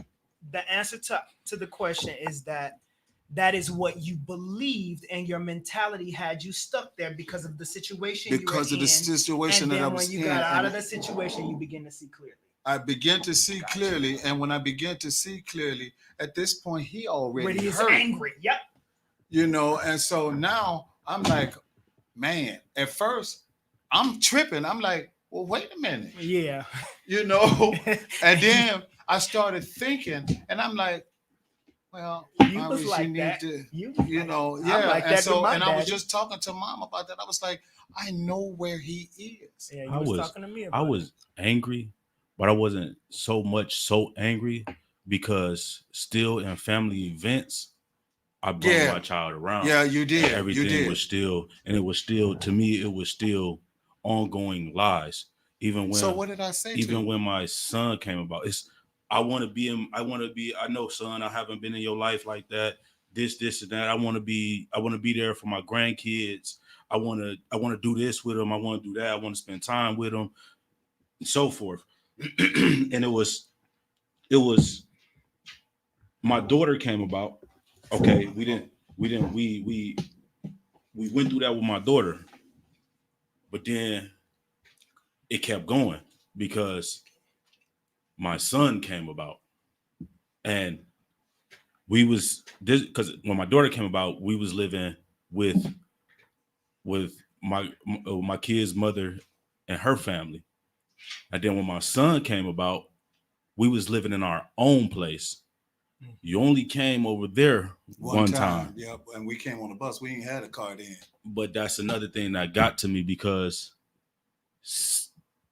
the answer to the question is that is what you believed, and your mentality had you stuck there because of the situation.
Because of the situation
and
that
then
I was
when you
in,
got out
and
of the situation, you begin to see clearly.
I began to see
Gotcha.
clearly, and when I began to see clearly, at this point, he already
Really is
hurt.
angry. Yep.
You know, and so now I'm like, man, at first I'm tripping. I'm like, well, wait a minute,
Yeah.
you know, and then I started thinking, and I'm like, well,
You was
obviously
like
need
that.
to,
You was
you
like
know,
that.
yeah.
I'm like
and
that
so,
with my
and I was
daddy.
just talking to Mom about that. I was like, I know where he is.
Yeah, you
I
was
was
talking to me about
I
it.
was angry, but I wasn't so angry because still in family events, I brought
Yeah.
my child around.
Yeah, you did.
And everything
You did.
was still, and it was still, to me, it was still ongoing lies. Even when,
So what did I say to you?
when my son came about, I know, son, I haven't been in your life like that. This and that. I want to be there for my grandkids. I want to do this with them. I want to do that. I want to spend time with them, and so forth. And it was my daughter came about. Okay, we went through that with my daughter, but then it kept going because my son came about, and because when my daughter came about, we was living with my kid's mother and her family, and then when my son came about, we was living in our own place. You only came over there one time.
Yep, and we came on a bus. We ain't had a car then.
But that's another thing that got to me because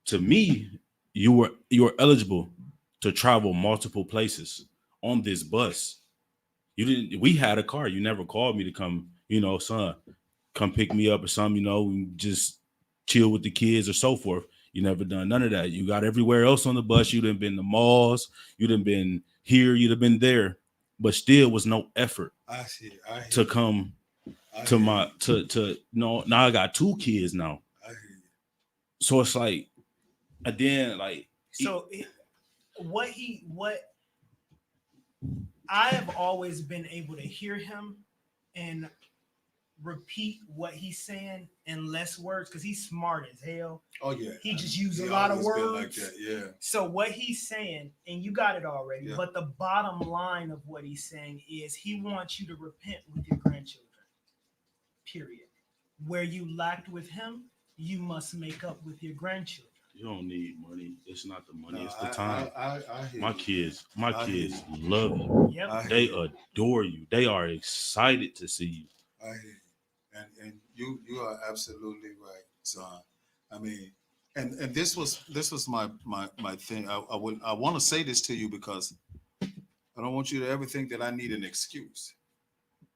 to me, you were eligible to travel multiple places on this bus. We had a car. You never called me to come, son, come pick me up or something, and just chill with the kids or so forth. You never done none of that. You got everywhere else on the bus. You done been to malls. You done been here. You'd have been there, but still was no effort to come to my no. Now I got 2 kids now, so it's like, and then like
so what I have always been able to hear him and repeat what he's saying in less words because he's smart as hell.
Oh yeah,
he just used a lot of words
like that. Yeah.
So what he's saying, and you got it already,
Yeah.
but the bottom line of what he's saying is he wants you to repent with your grandchildren. Period. Where you lacked with him, you must make up with your grandchildren.
You don't need money. It's not the money.
No,
it's the time.
I hear
my
you.
kids
I hear
love you.
Yep.
They adore you. They are excited to see you.
I hear you. And you are absolutely right, son. I mean, and this was my thing. I want to say this to you because I don't want you to ever think that I need an excuse.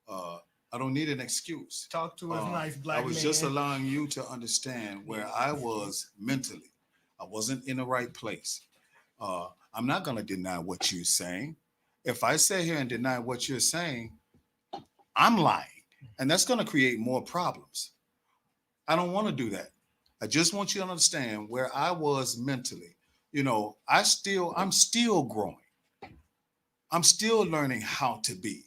I don't need an excuse.
Talk to us nice, black
I was
man.
just allowing you to understand where I was mentally. I wasn't in the right place. I'm not going to deny what you're saying. If I sit here and deny what you're saying, I'm lying. And that's going to create more problems. I don't want to do that. I just want you to understand where I was mentally. I'm still growing. I'm still learning how to be,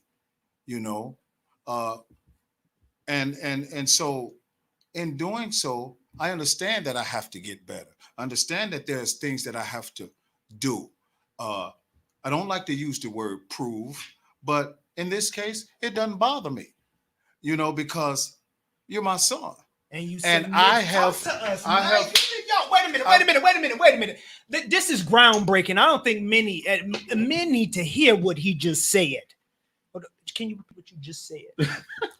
and so in doing so, I understand that I have to get better. I understand that there's things that I have to do. I don't like to use the word prove, but in this case, it doesn't bother me. Because you're my son.
And you
and
submit
I have,
to us.
I have.
Yo, wait a minute. This is groundbreaking. I don't think men need to hear what he just said. Can you repeat what you just said?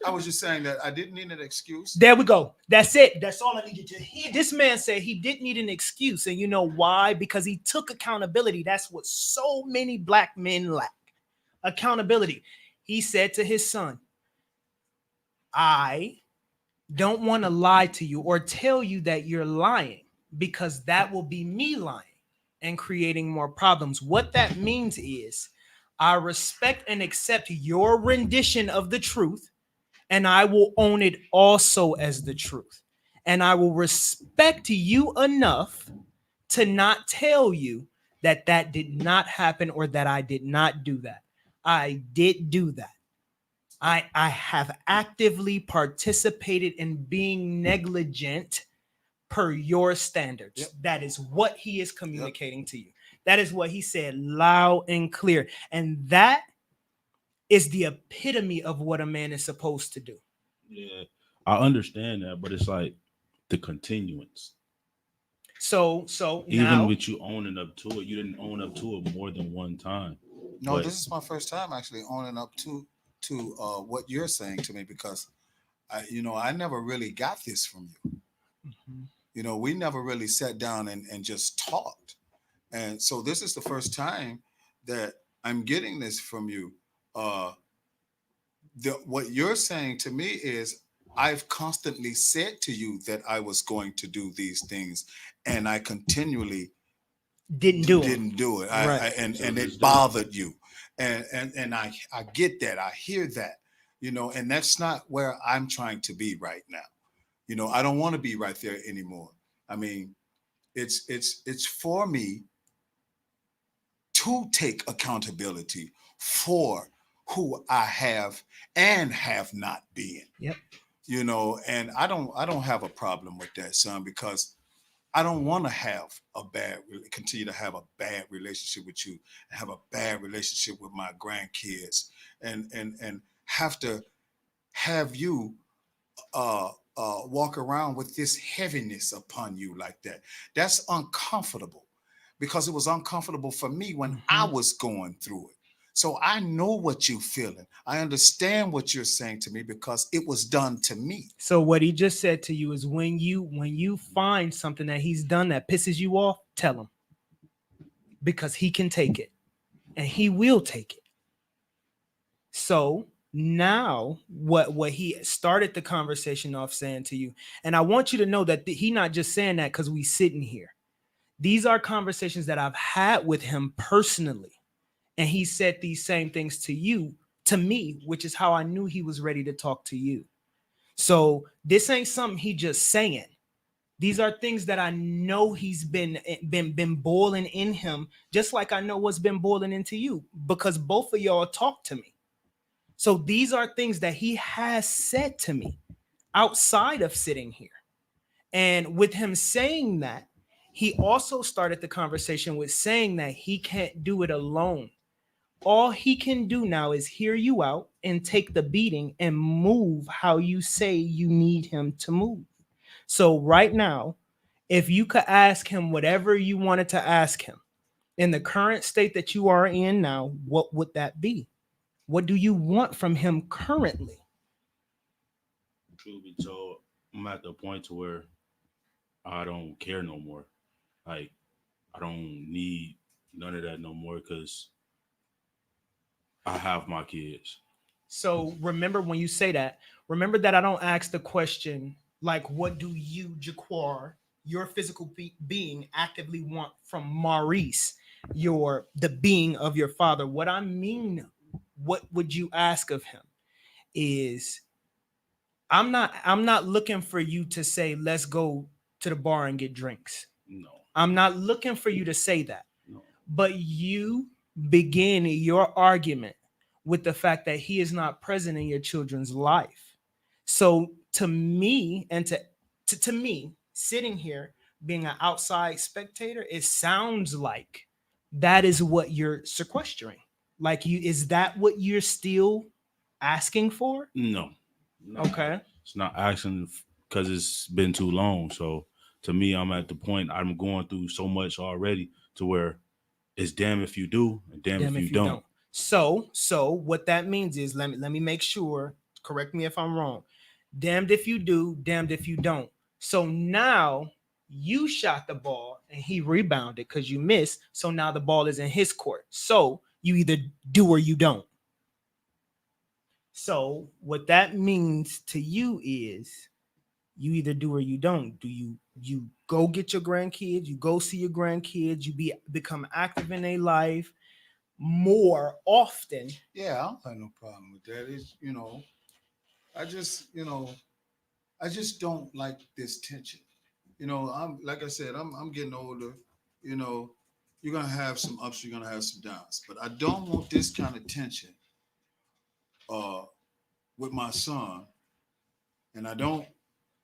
I was just saying that I didn't need an excuse.
There we go. That's it. That's all I need you to hear. This man said he didn't need an excuse. And you know why? Because he took accountability. That's what so many black men lack. Accountability. He said to his son, I don't want to lie to you or tell you that you're lying because that will be me lying and creating more problems. What that means is I respect and accept your rendition of the truth, and I will own it also as the truth. And I will respect you enough to not tell you that that did not happen or that I did not do that. I did do that. I have actively participated in being negligent per your standards.
Yep.
That is what he is communicating to you. That is what he said loud and clear. And that is the epitome of what a man is supposed to do.
Yeah, I understand that, but it's like the continuance.
So
even
now,
with you owning up to it, you didn't own up to it more than one time.
No,
But
this is my first time actually owning up to what you're saying to me because I never really got this from you.
Mhm.
We never really sat down and just talked. And so this is the first time that I'm getting this from you. What you're saying to me is I've constantly said to you that I was going to do these things, and I continually
Didn't do it.
didn't do it.
Right.
And it bothered you. And I get that. I hear that, and that's not where I'm trying to be right now. I don't want to be right there anymore. I mean, it's for me to take accountability for who I have and have not been.
Yep.
And I don't have a problem with that, son, because I don't want to continue to have a bad relationship with you, have a bad relationship with my grandkids, and have to have you walk around with this heaviness upon you like that. That's uncomfortable, because it was uncomfortable for me when I was going through it. So I know what you're feeling. I understand what you're saying to me because it was done to me.
So what he just said to you is when you find something that he's done that pisses you off, tell him, because he can take it and he will take it. So now what he started the conversation off saying to you, and I want you to know that he not just saying that because we sitting here. These are conversations that I've had with him personally. And he said these same things to me, which is how I knew he was ready to talk to you. So this ain't something he just saying. These are things that I know he's been boiling in him, just like I know what's been boiling into you, because both of y'all talk to me. So these are things that he has said to me outside of sitting here. And with him saying that, he also started the conversation with saying that he can't do it alone. All he can do now is hear you out and take the beating and move how you say you need him to move. So right now, if you could ask him whatever you wanted to ask him in the current state that you are in now, what would that be? What do you want from him currently?
Truth be told, I'm at the point to where I don't care no more. Like, I don't need none of that no more because I have my kids.
So remember when you say that, remember that I don't ask the question, like, what do you, Jaquar, your physical being, actively want from Maurice, the being of your father? What I mean, what would you ask of him is, I'm not looking for you to say, let's go to the bar and get drinks.
No.
I'm not looking for you to say that.
No.
But you begin your argument with the fact that he is not present in your children's life. So to me, and to me, sitting here being an outside spectator, it sounds like that is what you're sequestering. Like, is that what you're still asking for?
No.
Okay.
It's not asking because it's been too long. So to me, I'm at the point I'm going through so much already to where it's damn if you do and damn if you don't.
So what that means is, let me make sure, correct me if I'm wrong. Damned if you do, damned if you don't. So now you shot the ball and he rebounded because you missed. So now the ball is in his court. So you either do or you don't. So what that means to you is you either do or you don't. Do you go get your grandkids, you go see your grandkids, you become active in their life more often?
Yeah, I don't have no problem with that. It's, I just don't like this tension. I'm, like I said, I'm getting older. You're gonna have some ups, you're gonna have some downs, but I don't want this kind of tension with my son, and I don't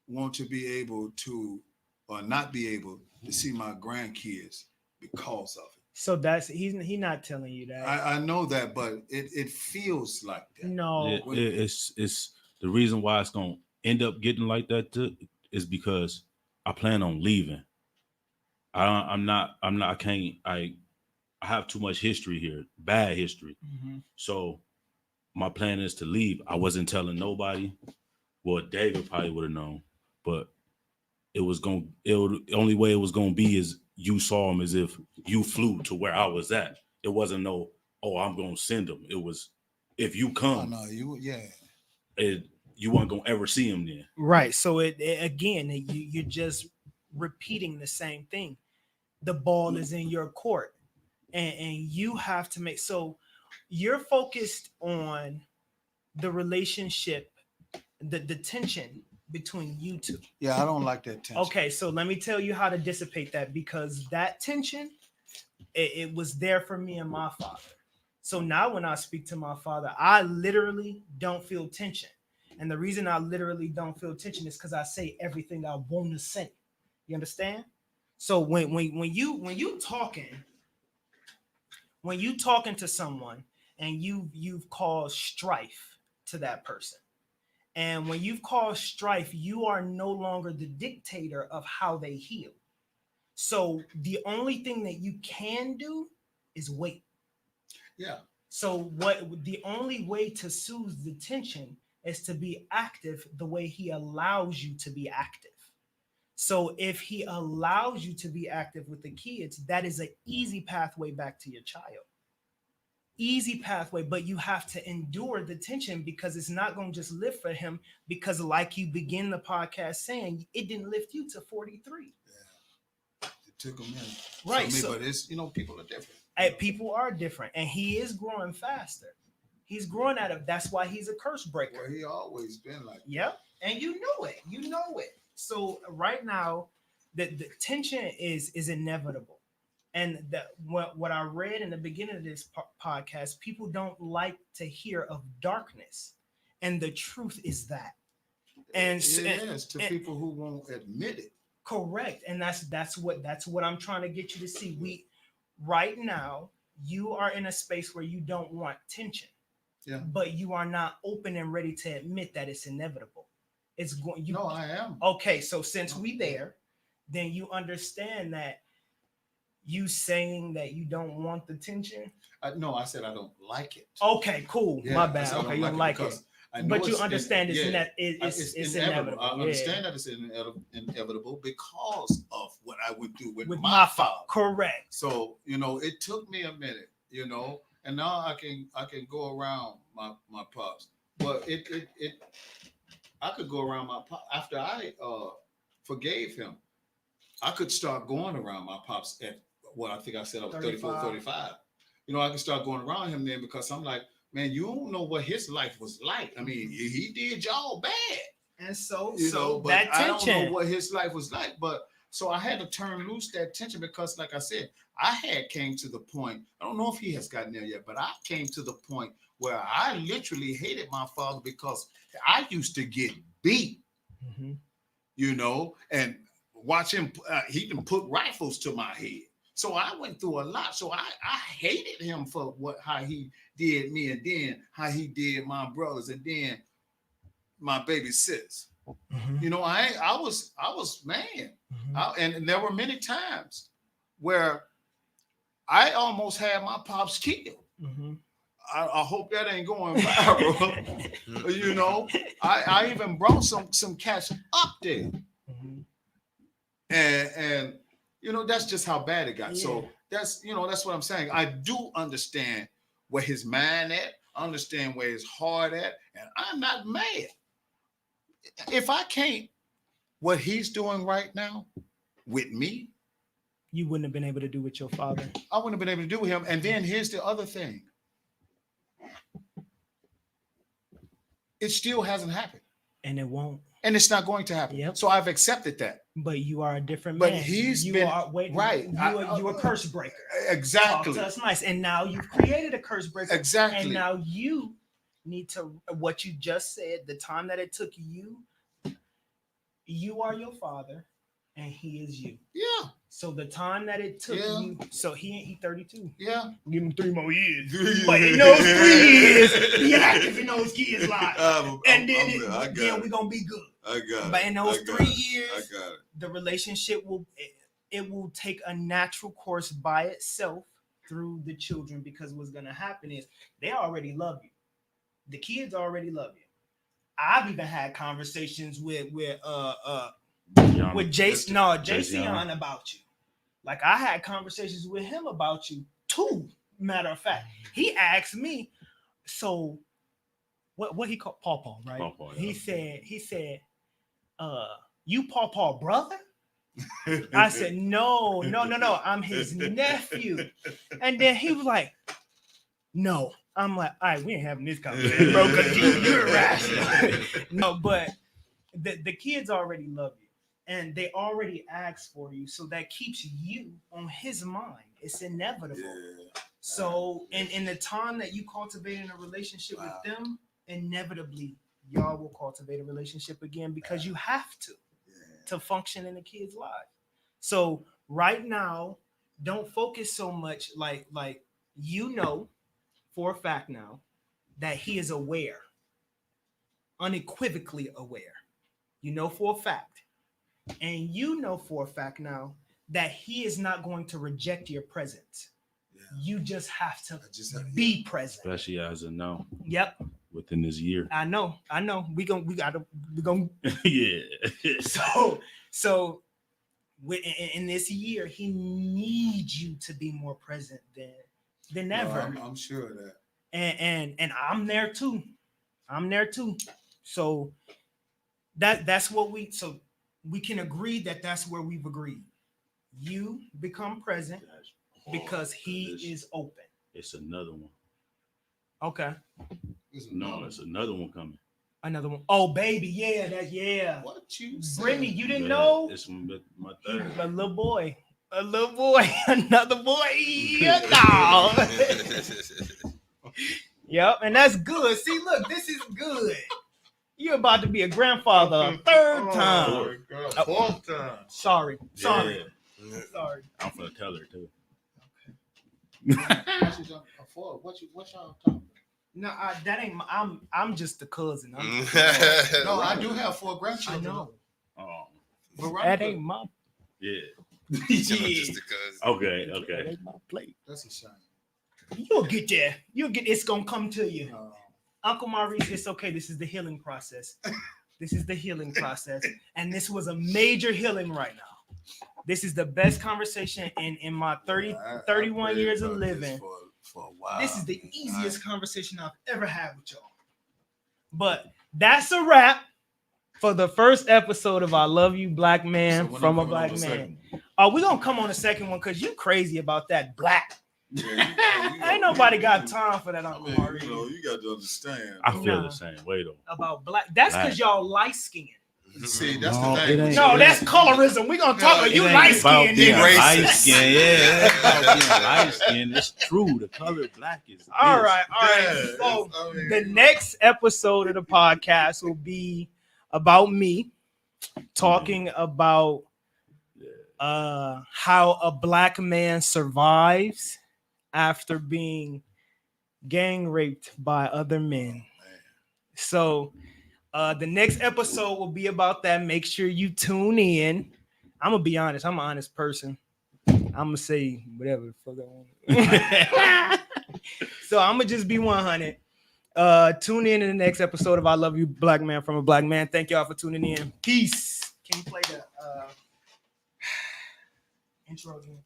want to be able to or not be able to see my grandkids because of it.
So he's not telling you that.
I know that, but it feels like that.
No,
it's the reason why it's gonna end up getting like that is because I plan on leaving. I have too much history here, bad history.
Mm-hmm.
So my plan is to leave. I wasn't telling nobody. Well, David probably would have known, but the only way it was gonna be is you saw him as if you flew to where I was at. It wasn't no, oh, I'm gonna send him. It was, if you
Oh
come,
no, you
you weren't gonna ever see him then.
Right. So it again, you're just repeating the same thing. The ball is in your court, and you have to make, so you're focused on the relationship, the tension between you two.
Yeah, I don't like that tension.
Okay, so let me tell you how to dissipate that, because that tension, it was there for me and my father. So now when I speak to my father, I literally don't feel tension. And the reason I literally don't feel tension is because I say everything I want to say. You understand? So when you talking to someone and you've caused strife to that person, and when you've caused strife, you are no longer the dictator of how they heal. So the only thing that you can do is wait.
Yeah.
So the only way to soothe the tension is to be active the way he allows you to be active. So if he allows you to be active with the kids, that is an easy pathway back to your child. Easy pathway, but you have to endure the tension, because it's not going to just lift for him, because like you begin the podcast saying, it didn't lift you to 43.
Yeah. It took a minute.
Right.
So, but it's, people are different.
People are different, and he is growing faster. He's growing out of, that's why he's a curse breaker.
Well, he always been like that.
Yep. And you know it. So right now, the tension is inevitable. And what I read in the beginning of this podcast, people don't like to hear of darkness, and the truth is that. And
it is to people who won't admit it.
Correct, and that's what I'm trying to get you to see. Right now, you are in a space where you don't want tension, but you are not open and ready to admit that it's inevitable. It's going.
No, I am.
Okay, so since we there, then you understand that. You saying that you don't want the tension?
No, I said I don't like it.
Okay, cool.
Yeah,
my bad. Okay, you don't like it. But you understand it's inevitable.
I understand that it's inevitable because of what I would do with
my
father.
Correct.
So, it took me a minute, and now I can go around my pops. But I could go around my pops after I forgave him. I could start going around my pops at what I think I said I was 34, 35. I could start going around him then, because I'm like, man, you don't know what his life was like. I mean, he did y'all bad.
And so
but
that tension.
I don't know what his life was like. But so I had to turn loose that tension, because like I said, I had came to the point, I don't know if he has gotten there yet, but I came to the point where I literally hated my father because I used to get beat, and watch him, he can put rifles to my head. So I went through a lot. So I hated him for how he did me, and then how he did my brothers, and then my baby sis. I was man. And there were many times where I almost had my pops killed. I hope that ain't going viral. I even brought some cats up there. And that's just how bad it got. Yeah. So that's what I'm saying. I do understand where his mind at. I understand where his heart at, and I'm not mad. If I can't, what he's doing right now with me,
you wouldn't have been able to do with your father.
I wouldn't have been able to do with him. And then here's the other thing. It still hasn't happened.
And it won't.
And it's not going to happen.
Yep.
So I've accepted that.
But you are a different
man.
But
you are right.
You a curse breaker.
Exactly.
Talk to us nice. And now you've created a curse breaker.
Exactly.
And now you need to, what you just said, the time that it took you are your father and he is you.
Yeah.
So the time that it took you, so he 32.
Yeah.
Give him 3 more years. But in those 3 years, be active in those kids' lives. And then we're going to be good.
I got it.
But in those 3 years,
I got it.
The relationship will take a natural course by itself through the children, because what's going to happen is they already love you. The kids already love you. I've even had conversations with Jason about you. Like I had conversations with him about you too. Matter of fact, he asked me, so what he called Paw, right?
Paw, yeah.
He said, you Paw brother? I said, no, I'm his nephew. And then he was like, no. I'm like, all right, we ain't having this conversation, bro, because you're irrational. No, but the kids already love you. And they already asked for you. So that keeps you on his mind. It's inevitable. Yeah. So in the time that you cultivating a relationship with them, inevitably, y'all will cultivate a relationship again because you have to function in the kid's life. So right now, don't focus so much like you know for a fact now that he is aware, unequivocally aware. You know for a fact. And you know for a fact now that he is not going to reject your presence. Yeah. You just have to be present.
Especially as a no.
Yep.
Within this year.
I know. We gotta
yeah.
So in this year, he needs you to be more present than ever.
I'm sure of that.
And I'm there too. So that's what we can agree that's where we've agreed. You become present because he is open.
It's another one.
Okay.
It's another one coming.
Another one. Oh, baby, yeah.
What you said?
Brittany, you didn't know?
It's my third.
A little boy, another boy. No. Yep, and that's good. See, look, this is good. You're about to be a grandfather a third time.
Fourth time.
Sorry.
Yeah.
Sorry.
I'm for the color too.
What y'all talking?
No, that ain't. I'm just the cousin.
No, I do have 4 grandchildren.
I know.
Oh,
that ain't my.
Yeah.
Just because.
Okay.
That ain't my plate.
That's a shame.
You'll get there. It's gonna come to you. Uncle Maurice, it's okay. This is the healing process. And this was a major healing right now. This is the best conversation in my 31 years of living.
For a while.
This is the easiest conversation I've ever had with y'all. But that's a wrap for the first episode of I Love You, Black Man from a Black Man. We're going to come on a second one because you crazy about that black. Yeah, ain't nobody got time for that. Uncle Maurice.
You got to understand.
I feel the same way though.
About black. That's because y'all light skinned.
See, that's the thing.
No, that's colorism. We're going to talk about you light skinned.
Light skin, yeah. Light skin. It's true. The color black is this.
All right. So the next episode of the podcast will be about me talking about how a black man survives after being gang raped by other men. So the next episode will be about that. Make sure you tune in. I'm gonna be honest. I'm an honest person. I'm gonna say whatever the fuck I want. So I'm gonna just be 100. Tune in the next episode of I Love You, Black Man from a Black Man. Thank y'all for tuning in. Peace. Can you play the intro again?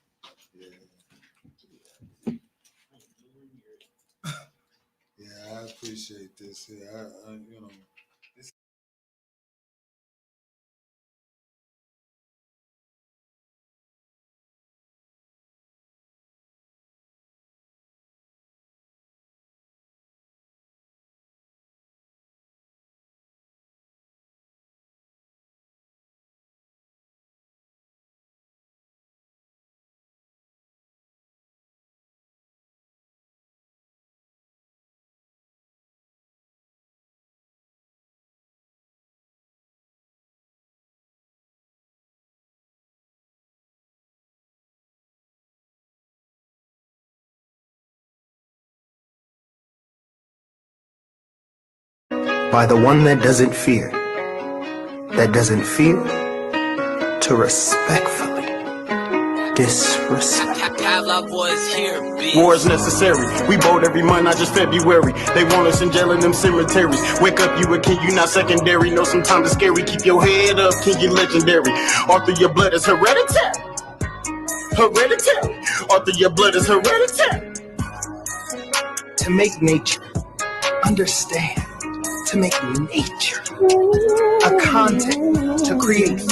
Yeah, I appreciate this. Yeah,
By the one that doesn't fear, to respectfully disrespect.
War is necessary. We bold every month, not just February. They want us in jail in them cemeteries. Wake up, you a king, you not secondary. Know sometimes it's scary. Keep your head up, king, you legendary. Arthur, your blood is hereditary. Hereditary. Arthur, your blood is hereditary.
To make nature understand, to make nature a content to create